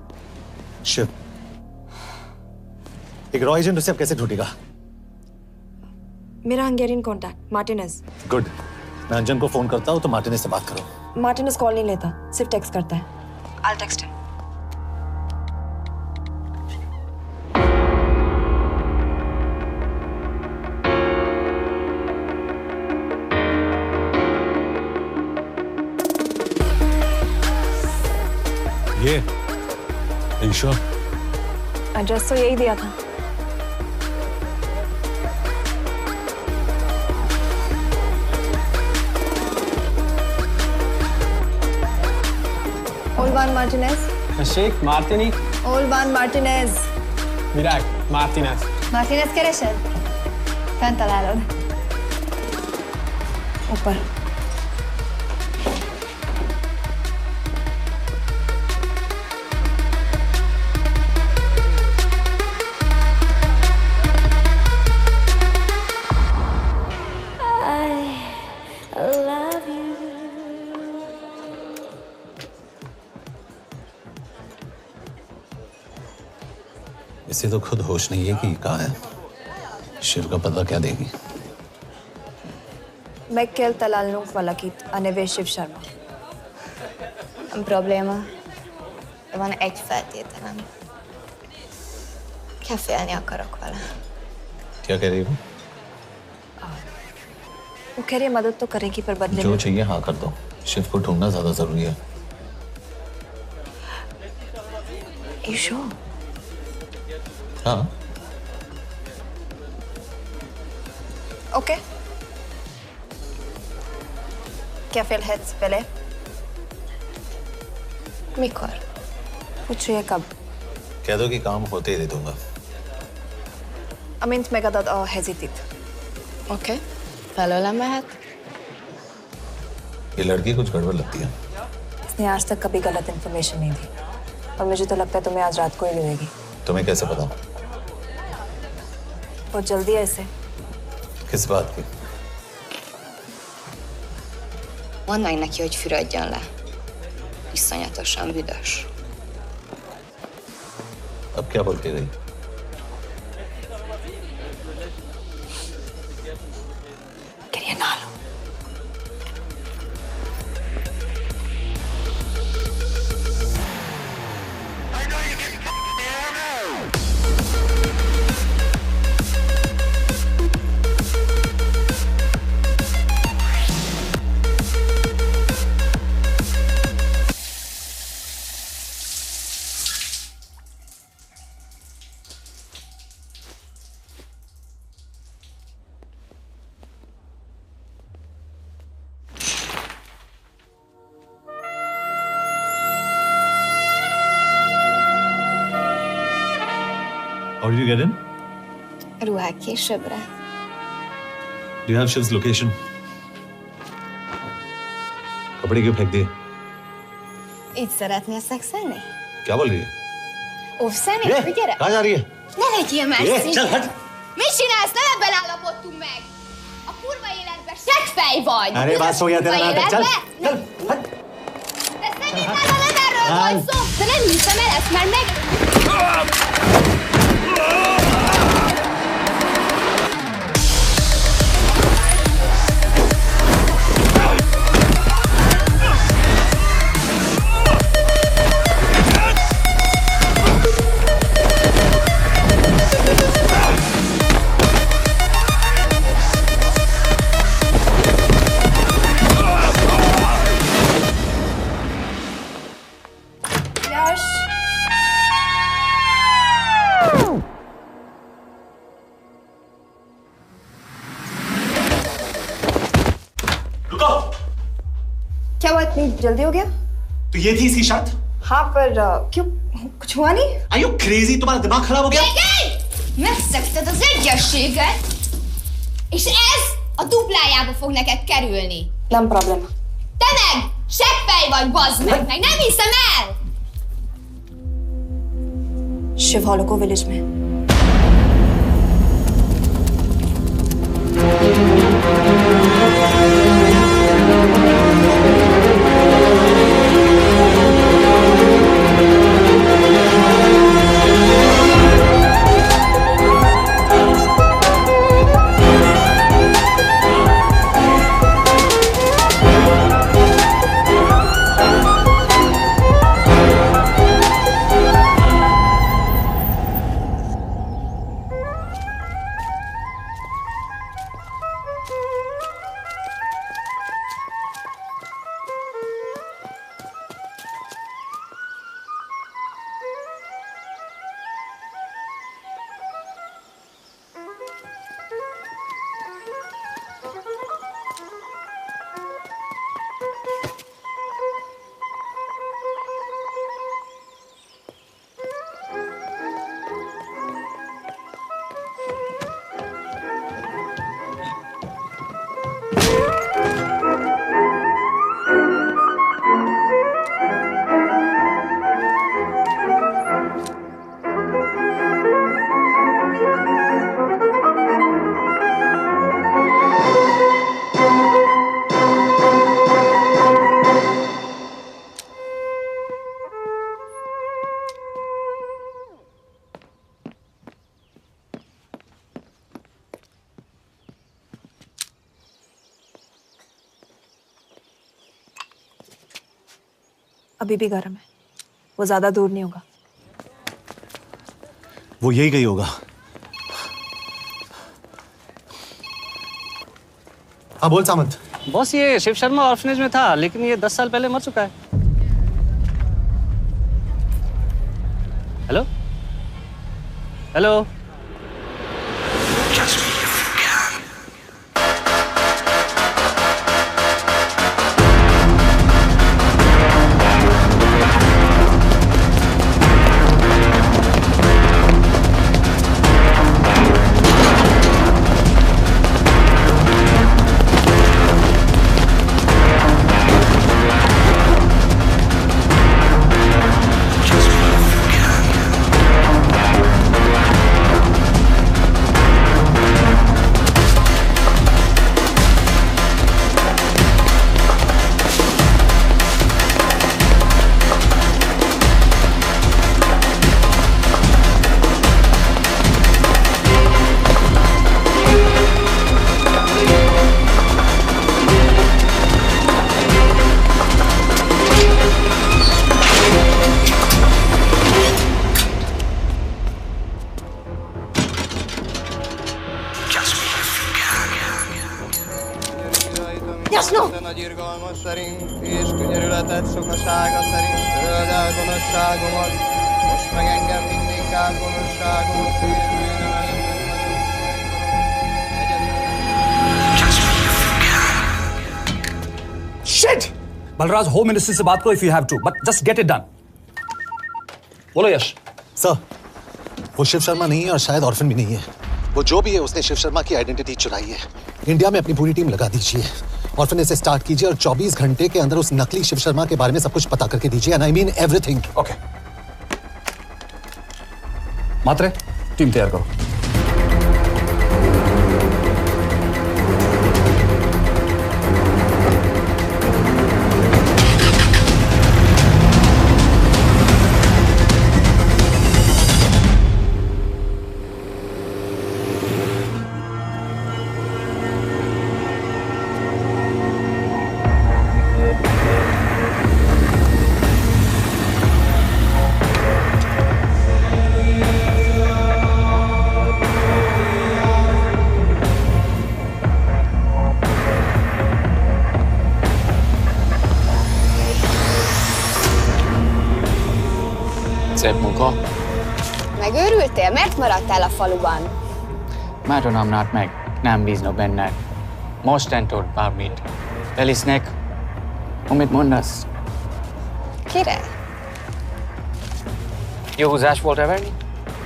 शिव, एक रॉ एजेंट उसे अब कैसे ढूंढेगा? मेरा हंगेरियन कॉन्टैक्ट मार्टिनेज। गुड, मैं अंजन को फोन करता हूँ तो मार्टिनेज से बात करो। मार्टिनेज कॉल नहीं लेता, सिर्फ टेक्स्ट करता है। I'll text him. ये ईशा एड्रेस तो यही दिया था। Olvan Martinez. Sheikh Martini. Olvan Martinez. Virág Martinez. Martinez keresed? Fent találod. ऊपर। इसे तो खुद होश नहीं है कि कहाँ है। शिव का पता क्या देगी? Mekkel találnunk valakit, a neve Shiv Sharma. Nem probléma. De van egy feltételem. Kefélni akarok vele. क्या कह रही हो? वो कह रही है मदद तो करेगी पर बदले जो में। चाहिए हाँ कर दो। शिव को ढूंढना ज्यादा जरूरी है। ईशो। हाँ। ओके। क्या félhetsz vele? Mikor? पूछ रही है कब? कह दो कि काम होते ही दे दूंगा। Amint megadod a hezitit. Oké. Felőlem mehet? ये लड़की कुछ गड़बड़ लगती है। इसने आज तक कभी गलत इन्फॉर्मेशन नहीं दी और मुझे तो लगता है तुम्हें आज रात को ही मिलेगी। तुम्हें कैसे पता? और जल्दी है इसे। किस बात की? Mondd meg neki, hogy fürödjön le. Iszonyatosan büdös. अब क्या बोल के गई? करिए ना लो। How did you get in? Ruhák későbbre. Do you have Shiv's location? कपड़े क्यों फेंक दिए? Így szeretnél szexelni? क्या बोल रही है? Óvszeni? ये, Gyere! कहाँ जा रही है? Ne legyél már ये, szín! चल हट! Mit csinálsz? Nem ebben állapodtunk meg! A kurva életben seggfej vagy! अरे बात हो गया तेरा नाटक, चल! Chal, hट! De szerintem nem erről volt szó! De nem hiszem el ezt, mert meg... क्या हुआ इतनी जल्दी हो गया? तो ये थी इसकी शर्त? हाँ पर क्यों कुछ हुआ नहीं? Are you crazy? तुम्हारा दिमाग खराब हो गया? Megszegted az egyességet, és ez a duplájába fog neked kerülni. Nem probléma. Te meg seggfej vagy, bazd meg! Nem hiszem el! शिवहोलोको विलेज में। अभी भी गर्म है, वो ज्यादा दूर नहीं होगा। वो यही गई होगा। हाँ बोल सामंत। बॉस ये शिव शर्मा ऑर्फनेज में था, लेकिन ये 10 साल पहले मर चुका है। Hello hello. Balraj, home ministry से बात करो if you have to, but just get it done. बोलो यश। सर, वो शिव शर्मा नहीं है और शायद ऑर्फन भी नहीं है। वो जो भी है उसने शिव शर्मा की आइडेंटिटी चुराई है। इंडिया में अपनी पूरी टीम लगा दीजिए, ऑर्फन से स्टार्ट कीजिए और 24 घंटे के अंदर उस नकली शिव शर्मा के बारे में सब कुछ पता करके दीजिए। And I mean everything. Okay Matre, team तैयार करो। Szép munka. Megőrültél? Miért maradtál a faluban? Mert nem meg, nem bíznak benned. Mostantól bármit. Elisznek, amit mondasz. Kire? Jó húzás volt everni?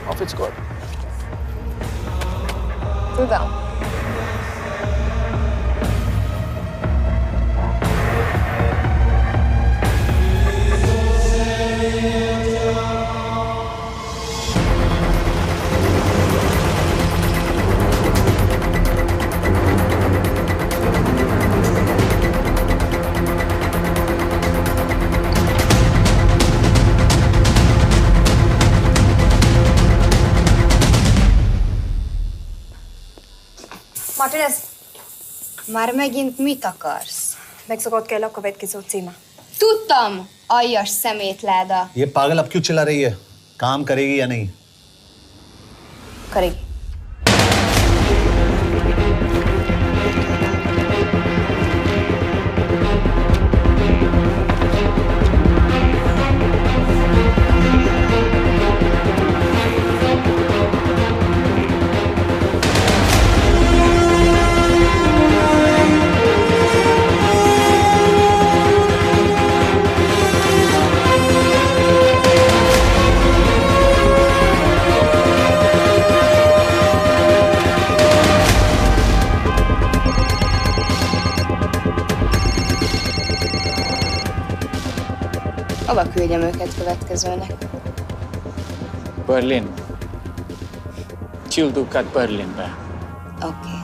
Off it's good. Tudom. Happiness. Már megint mit akarsz? Megszokott kell a következő címa. Tudtam, aljas szemétláda. ये पागल अब क्यों चिल्ला रही है? काम करेगी या नहीं? करेगी. Hova küldjem őket következőnek? Berlin. Küldőket Berlinbe. Oké.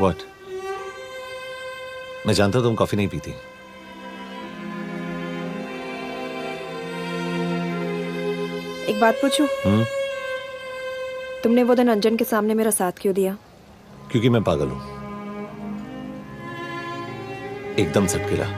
What? मैं जानता हूं तुम कॉफी नहीं पीती. एक बात पूछूं? तुमने वो दिन अंजन के सामने मेरा साथ क्यों दिया? क्योंकि मैं पागल हूं. एकदम सटकेला.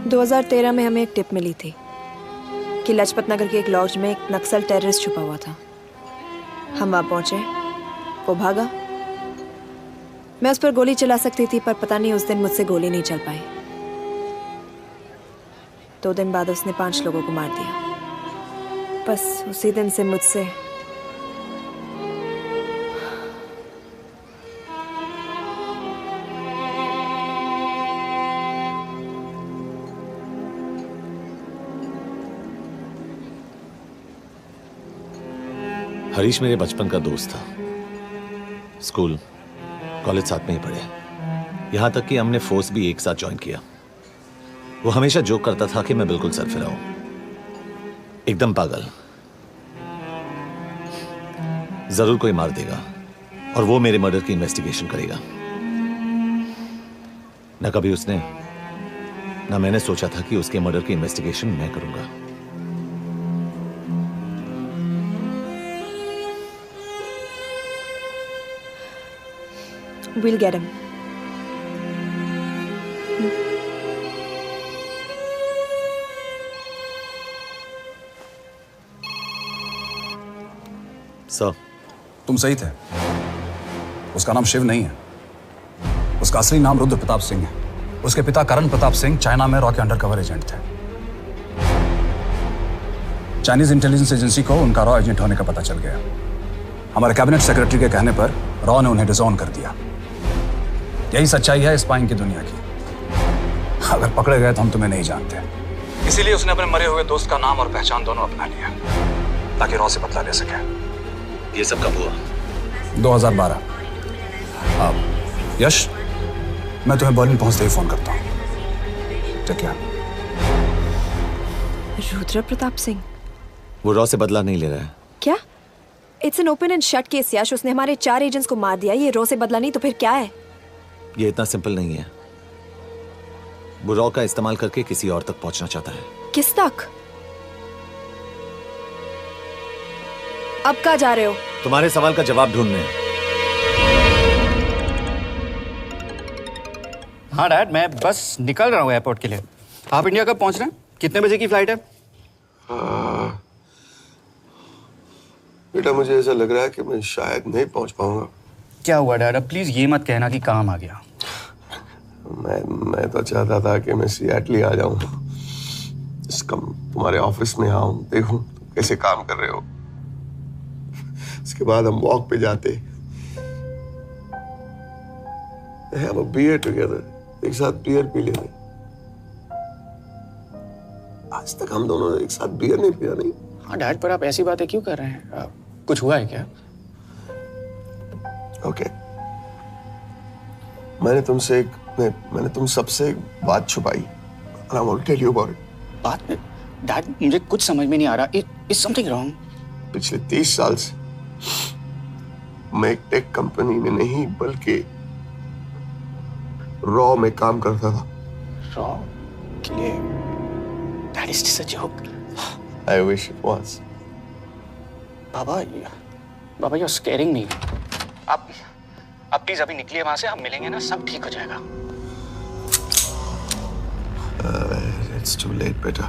– 2013 में हमें एक टिप मिली थी कि लाजपत नगर के एक लॉज में एक नक्सल टेररिस्ट छुपा हुआ था. हम वहां पहुंचे, वो भागा. मैं उस पर गोली चला सकती थी, पर पता नहीं उस दिन मुझसे गोली नहीं चल पाई. 2 दिन बाद उसने 5 लोगों को मार दिया. बस उसी दिन से मुझसे हरीश मेरे बचपन का दोस्त था. स्कूल कॉलेज साथ में ही पढ़े. यहां तक कि हमने फोर्स भी एक साथ ज्वाइन किया. वो हमेशा जोक करता था कि मैं बिल्कुल सरफिरा हूं, एकदम पागल. जरूर कोई मार देगा और वो मेरे मर्डर की इन्वेस्टिगेशन करेगा. न कभी उसने न मैंने सोचा था कि उसके मर्डर की इन्वेस्टिगेशन मैं करूंगा. We'll get him. सर, तुम सही थे. उसका नाम शिव नहीं है. उसका असली नाम रुद्र प्रताप सिंह है. उसके पिता करण प्रताप सिंह चाइना में रॉ के अंडरकवर एजेंट थे. चाइनीज इंटेलिजेंस एजेंसी को उनका रॉ एजेंट होने का पता चल गया. हमारे कैबिनेट सेक्रेटरी के कहने पर रॉ ने उन्हें डिसऑन कर दिया. यही सच्चाई है स्पाइंग की दुनिया की. अगर पकड़े गए तो हम तुम्हें नहीं जानते. इसीलिए उसने अपने मरे हुए दोस्त का नाम और पहचान दोनों अपना लिया ताकि रॉ से बदला ले सके. ये सब कब हुआ? 2012. अब यश, मैं तुम्हें बर्लिन पहुंचते ही फोन करता हूं. ठीक है? रुद्र प्रताप सिंह वो रॉ से बदला नहीं ले रहा है. क्या? It's an open and shut case Yash. उसने हमारे 4 एजेंट्स को मार दिया. ये रॉ से बदला नहीं तो फिर क्या है? ये इतना सिंपल नहीं है. वो रॉ का इस्तेमाल करके किसी और तक पहुंचना चाहता है. किस तक? अब कहाँ जा रहे हो? तुम्हारे सवाल का जवाब ढूंढने. हाँ डैड, मैं बस निकल रहा हूँ एयरपोर्ट के लिए. आप इंडिया कब पहुंच रहे हैं? कितने बजे की फ्लाइट है? बेटा, मुझे ऐसा लग रहा है कि मैं शायद नहीं पहुंच पाऊंगा. क्या हुआ डैड? अब प्लीज ये मत कहना कि काम आ गया. मैं तो चाहता था कि मैं सियाटली आ जाऊं, तुम्हारे ऑफिस में आऊं, देखूं कैसे काम कर रहे हो. इसके बाद हम वॉक पे जाते. Have a beer together. एक साथ बियर पी लेते। आज तक हम दोनों ने एक साथ बियर नहीं पिया। नहीं। हाँ डैड, पर आप ऐसी बातें क्यों कर रहे हैं? कुछ हुआ है क्या? ओके। मैंने तुम सबसे एक बात छुपाई। And I want to tell you about it. बात में डैड, मुझे कुछ समझ में नहीं आ रहा। Is something wrong? पिछले 30 साल से मैं एक टेक कंपनी में नहीं बल्कि रॉ में काम करता था। रॉ के लिए? That is just a joke. I wish it was. Baba you're scaring me. आप प्लीज अभी निकलिए वहां से, आप मिलेंगे ना, सब ठीक हो जाएगा। It's too late, बेटा।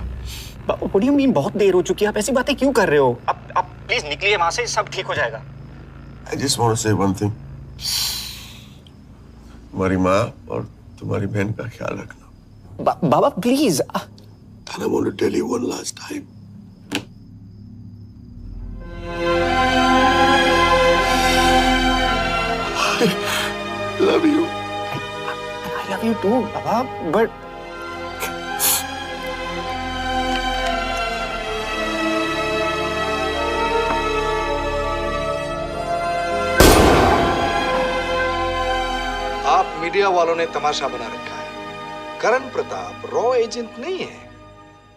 What do you mean बहुत देर हो चुकी है? आप ऐसी बातें क्यों कर रहे हो? आप प्लीज निकलिए वहां से, सब ठीक हो जाएगा। I just want to say one thing. तुम्हारी माँ और तुम्हारी बहन का ख्याल रखना। बाबा please. And I want to tell you one last time. I love you. I love you too, Baba, but आप मीडिया वालों ने तमाशा बना रखा है। करण प्रताप रॉ एजेंट नहीं है।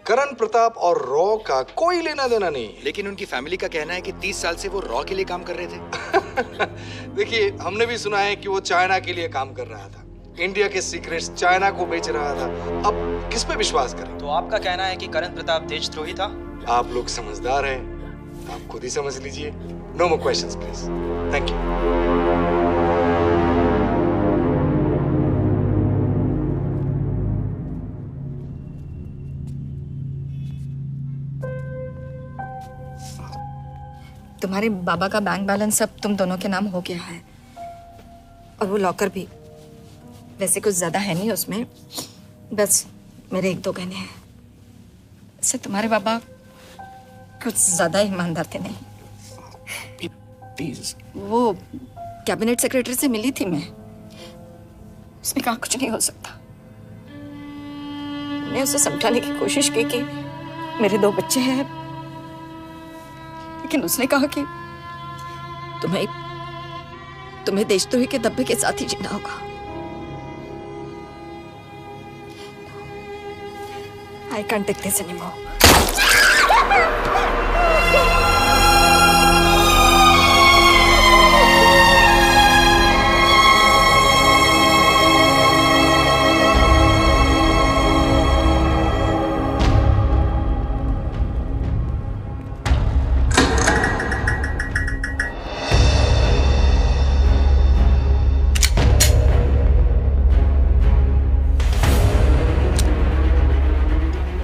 करण प्रताप और रॉ का कोई लेना देना नहीं है। लेकिन उनकी फैमिली का कहना है कि 30 साल से वो रॉ के लिए काम कर रहे थे। देखिए, हमने भी सुना है कि वो चाइना के लिए काम कर रहा था, इंडिया के सीक्रेट्स चाइना को बेच रहा था। अब किस पे विश्वास करें? तो आपका कहना है कि करण प्रताप देशद्रोही था? आप लोग समझदार हैं, आप खुद ही समझ लीजिए। No more questions please. Thank you. तुम्हारे बाबा का बैंक बैलेंस सब तुम दोनों के नाम हो गया है, और वो लॉकर भी। वैसे कुछ ज्यादा है नहीं उसमें, बस मेरे 1-2 गहने हैं। इससे तुम्हारे बाबा कुछ ज्यादा ईमानदार थे नहीं। प्लीज। वो कैबिनेट सेक्रेटरी से मिली थी मैं, उसने कहा कुछ नहीं हो सकता। मैंने उसे समझाने की कोशिश की कि मेरे 2 बच्चे हैं, लेकिन उसने कहा कि तुम्हें देशद्रोही के दब्बे के साथ ही जीना होगा। I can't take this anymore.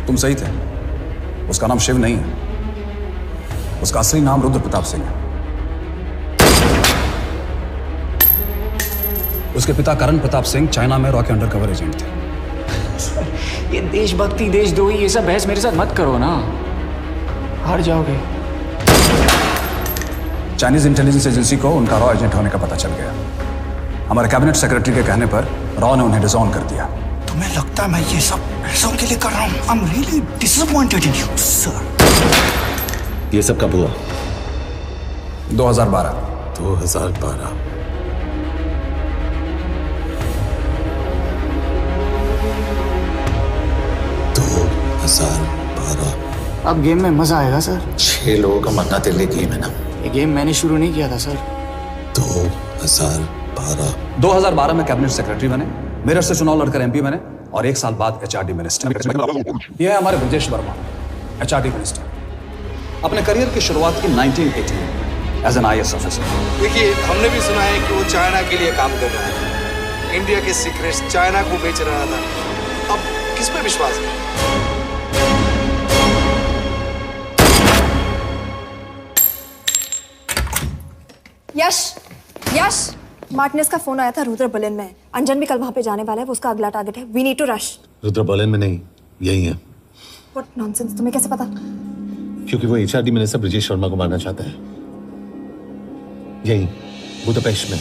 तुम सही थे। उसका नाम शिव नहीं है, उसका असली नाम रुद्र प्रताप सिंह है। उसके पिता करण प्रताप सिंह चाइना में रॉ के अंडरकवर एजेंट थे। ये देशभक्ति देशद्रोही ये सब बहस मेरे साथ मत करो ना, हार जाओगे। चाइनीज इंटेलिजेंस एजेंसी को उनका रॉ एजेंट होने का पता चल गया। हमारे कैबिनेट सेक्रेटरी के कहने पर रॉ ने उन्हें डिसऑन कर दिया। तुम्हें लगता है मैं ये सब पैसों के लिए कर रहा हूँ? I'm really disappointed in you, sir. ये सब कब हुआ? 2012। 2012। अब गेम में मजा आएगा सर। 6 लोगों का मरना तेरे लिए गेम है ना? ये गेम मैंने शुरू नहीं किया था सर। 2012 में कैबिनेट सेक्रेटरी बने, मेरठ से चुनाव लड़कर एमपी बने, और 1 साल बाद एचआरडी मिनिस्टर। यह है हमारे ब्रजेश वर्मा, एचआरडी मिनिस्टर। अपने करियर की शुरुआत की 1980 में एज एन IAS ऑफिसर। देखिए, हमने भी सुना है कि वो चाइना के लिए काम कर रहा था, इंडिया के सीक्रेट्स चाइना को बेच रहा था। अब किस पे विश्वास करें? यश, मार्टिनेज का फोन आया था, रुद्र बर्लिन में। अंजन भी कल वहां पे जाने वाला है, वो उसका अगला टारगेट है। We need to rush. Rudra Berlin में नहीं, यही है। व्हाट नॉनसेंस, तुम्हें कैसे पता? क्योंकि वो एचआरडी मिनिस्टर ब्रजेश शर्मा को मारना चाहता है, यही बुदापेस्ट में।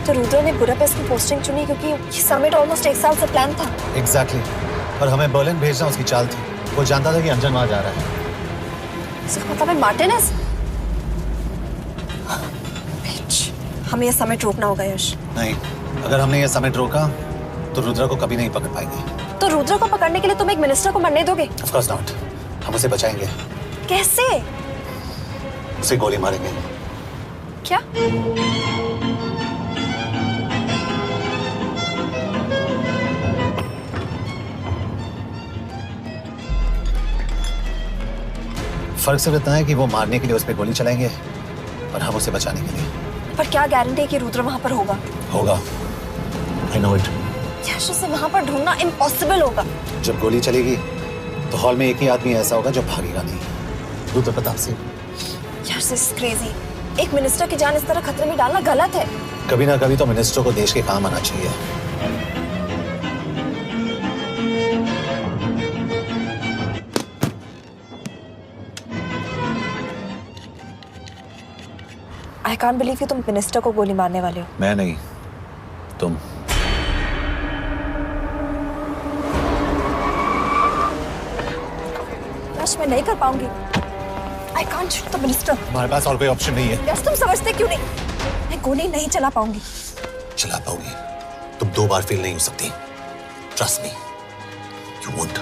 तो रुद्र ने बुडापेस्ट की पोस्टिंग चुनी क्योंकि ये समिट ऑलमोस्ट 1 साल से प्लान था। एग्जैक्टली और हमें बर्लिन भेजना उसकी चाल थी। वो जानता था कि अंजन वहां जा रहा है। इसका मतलब है मार्टिनेज। हमें ये समिट रोकना होगा यश। नहीं, अगर हमने ये समिट रोका तो रुद्र को कभी नहीं पकड़ पाएंगे। तो रुद्र को पकड़ने के लिए तुम एक मिनिस्टर को मरने दोगे? Of course not. हम उसे बचाएंगे। कैसे? उसे गोली मारेंगे। क्या? फर्क सिर्फ इतना है कि वो मारने के लिए उस पर गोली चलाएंगे और हम उसे बचाने के लिए। पर क्या गारंटी है कि रुद्र वहां पर होगा? होगा। I know it. यश, उसे वहां पर ढूंढना इम्पॉसिबल होगा। जब गोली चलेगी तो हॉल में एक ही आदमी ऐसा होगा जो भागेगा नहीं। रुद्र प्रताप सिंह। यश, दिस इज क्रेजी। एक मिनिस्टर की जान इस तरह खतरे में डालना गलत है। कभी ना कभी तो मिनिस्टर को देश के काम आना चाहिए। I can't believe कि तुम मिनिस्टर को गोली मारने वाले हो। मैं नहीं, तुम। यश, मैं नहीं कर पाऊंगी। I can't shoot the minister। हमारे पास और कोई ऑप्शन नहीं है। यश, तुम समझते क्यों नहीं? मैं गोली नहीं चला पाऊंगी। चला पाओगी। तुम 2 बार फेल नहीं हो सकती। Trust me, you won't।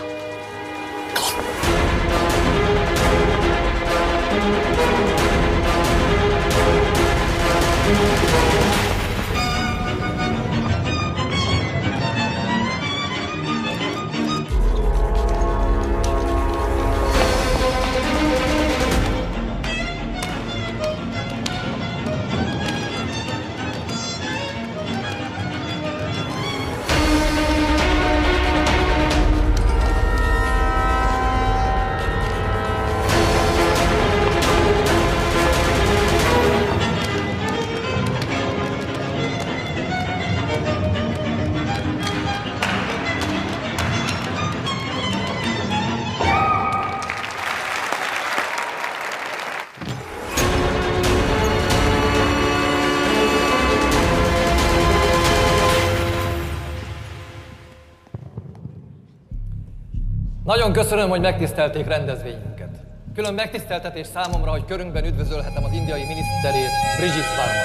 Nagyon köszönöm, hogy megtisztelték rendezvényünket. Külön megtiszteltetés számomra, hogy körünkben üdvözölhetem az indiai miniszterét, Brigitte Varma.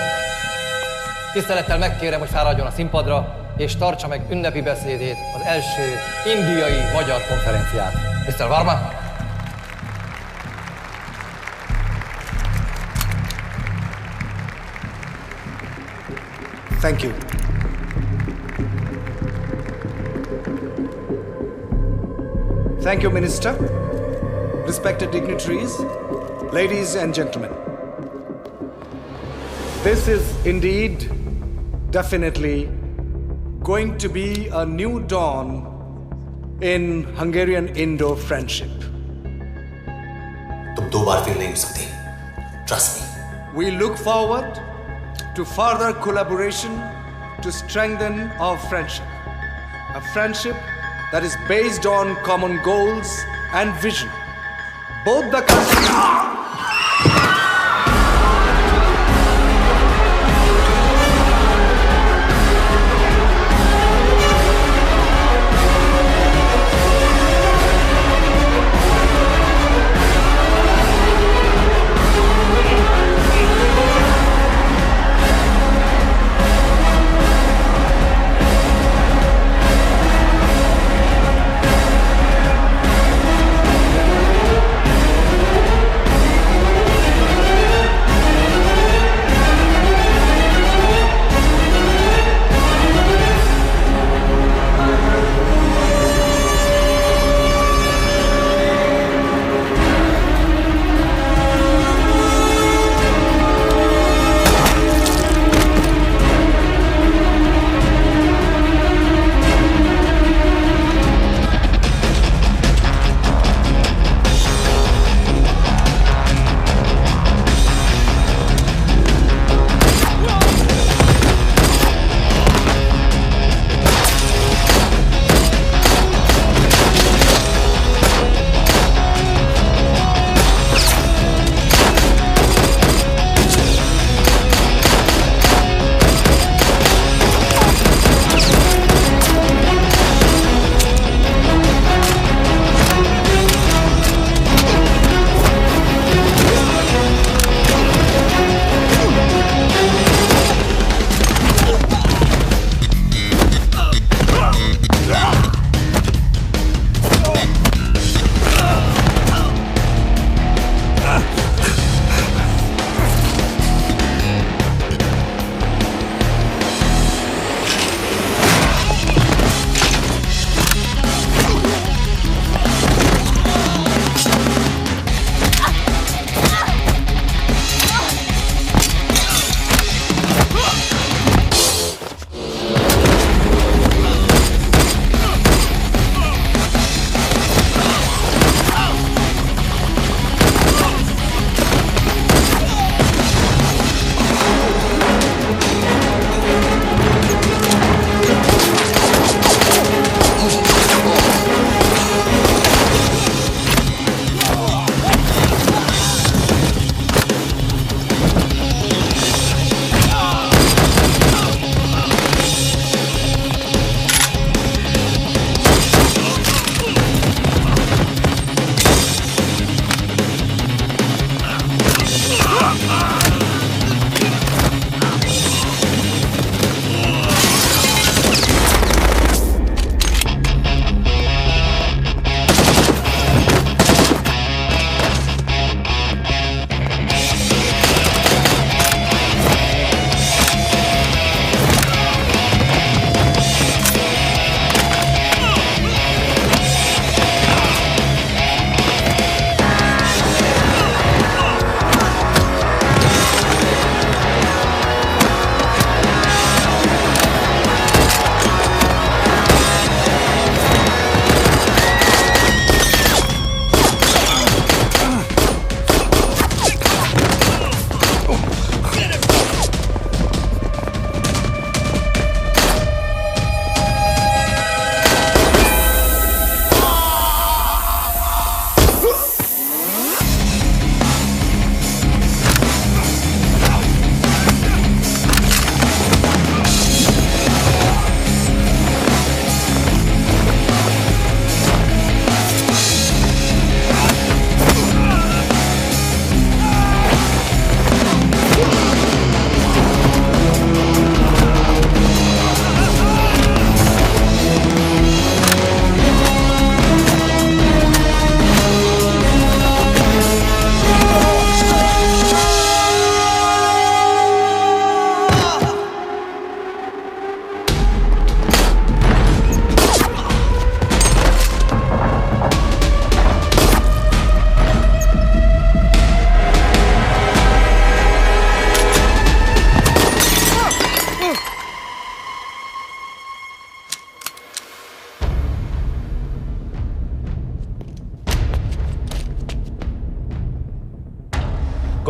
Tisztelettel megkérem, hogy fáradjon a színpadra, és tartsa meg ünnepi beszédét az első indiai-magyar konferenciát. Mr. Varma? Thank you. Thank you, Minister. Respected dignitaries, ladies and gentlemen. This is indeed, definitely, going to be a new dawn in Hungarian-Indo friendship. तुम 2 बार fail नहीं हो सकती। Trust me. We look forward to further collaboration to strengthen our friendship. A friendship that is based on common goals and vision. Both the countries...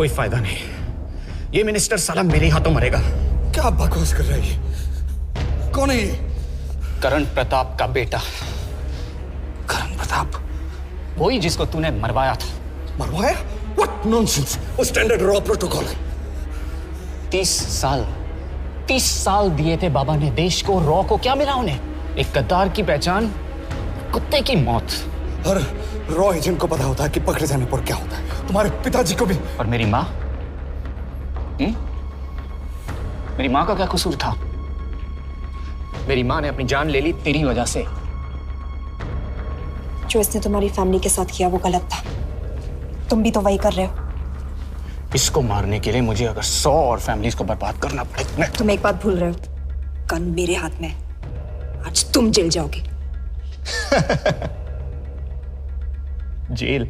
कोई फायदा नहीं। ये minister साला मेरे हाथों मरेगा। क्या बकवास कर रहा है ये? कौन है ये? करण प्रताप का बेटा। करण प्रताप? वही जिसको तूने मरवाया था। मरवाया? What nonsense! वो स्टैंडर्ड रॉ प्रोटोकॉल है। 30 साल दिए थे बाबा ने देश को। रॉ को क्या मिला उन्हें? एक गद्दार की पहचान, कुत्ते की मौत। हर रॉ एजेंट को पता होता है कि पकड़े जाने पर क्या होता है। तुम्हारे पिताजी को भी। और मेरी माँ? मेरी माँ का क्या कसूर था? मेरी माँ ने अपनी जान ले ली तेरी वजह से। जो इसने तुम्हारी फैमिली के साथ किया वो गलत था। तुम भी तो वही कर रहे हो। इसको मारने के लिए मुझे अगर 100 और फैमिलीज को बर्बाद करना पड़े। तुम एक बात भूल रहे हो, गन मेरे हाथ में। आज तुम जेल जाओगे। जेल?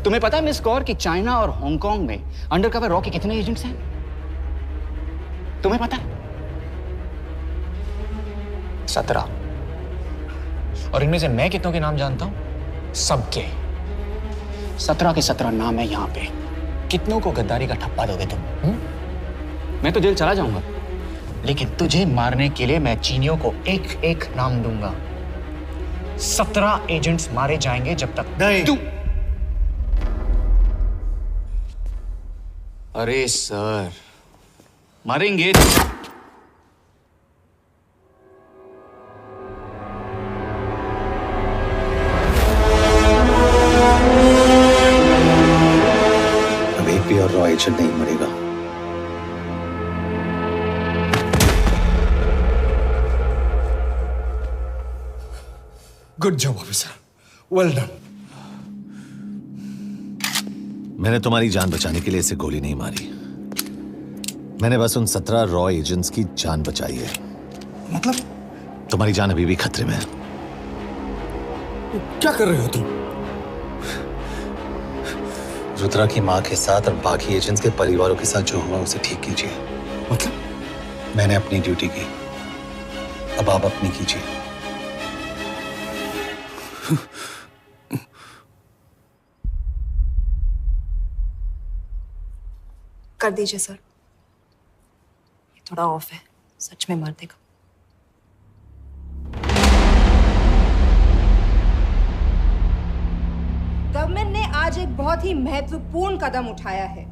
तुम्हें पता है मिस कौर कि चाइना और हांगकांग में अंडरकवर रॉ के कितने एजेंट्स हैं? तुम्हें पता है? 17। और इनमें से मैं कितनों के नाम जानता हूं? सबके। 17 के 17 नाम है यहां पे। कितनों को गद्दारी का ठप्पा दोगे तुम? मैं तो जेल चला जाऊंगा, लेकिन तुझे मारने के लिए मैं चीनियों को एक एक नाम दूंगा। 17 एजेंट्स मारे जाएंगे जब तक नहीं। तू। अरे सर, मारेंगे। अब एक भी और रॉ एजेंट नहीं मरेगा। Good job officer, well done. मैंने तुम्हारी जान बचाने के लिए इसे गोली नहीं मारी। मैंने बस उन 17 रॉ एजेंट्स की जान बचाई है। मतलब? तुम्हारी जान अभी भी खतरे में है। क्या कर रहे हो तुम? रुद्रा की मां के साथ और बाकी एजेंट्स के परिवारों के साथ जो हुआ उसे ठीक कीजिए। मतलब? मैंने अपनी ड्यूटी की, अब आप अपनी कीजिए। कर दीजिए सर। ये थोड़ा ऑफ है, सच में मार देगा। गवर्नमेंट ने आज एक बहुत ही महत्वपूर्ण कदम उठाया है।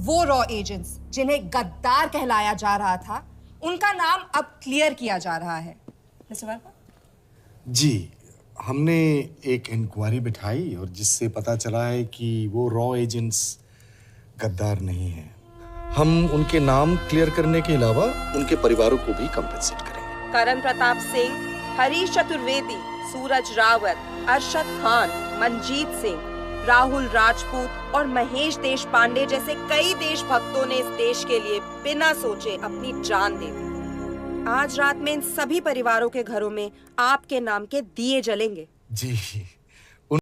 वो रॉ एजेंट्स जिन्हें गद्दार कहलाया जा रहा था, उनका नाम अब क्लियर किया जा रहा है। मिस्टर वर्मा? जी, हमने एक इंक्वायरी बिठाई और जिससे पता चला है कि वो रॉ एजेंट्स गद्दार नहीं हैं। हम उनके नाम क्लियर करने के अलावा उनके परिवारों को भी कंपेंसेट करेंगे। करण प्रताप सिंह, हरीश चतुर्वेदी, सूरज रावत, अरशद खान, मनजीत सिंह, राहुल राजपूत और महेश देशपांडे जैसे कई देशभक्तों ने इस देश के लिए बिना सोचे अपनी जान दे दी। आज रात में इन सभी परिवारों के घरों में आपके नाम के दिए जलेंगे। जी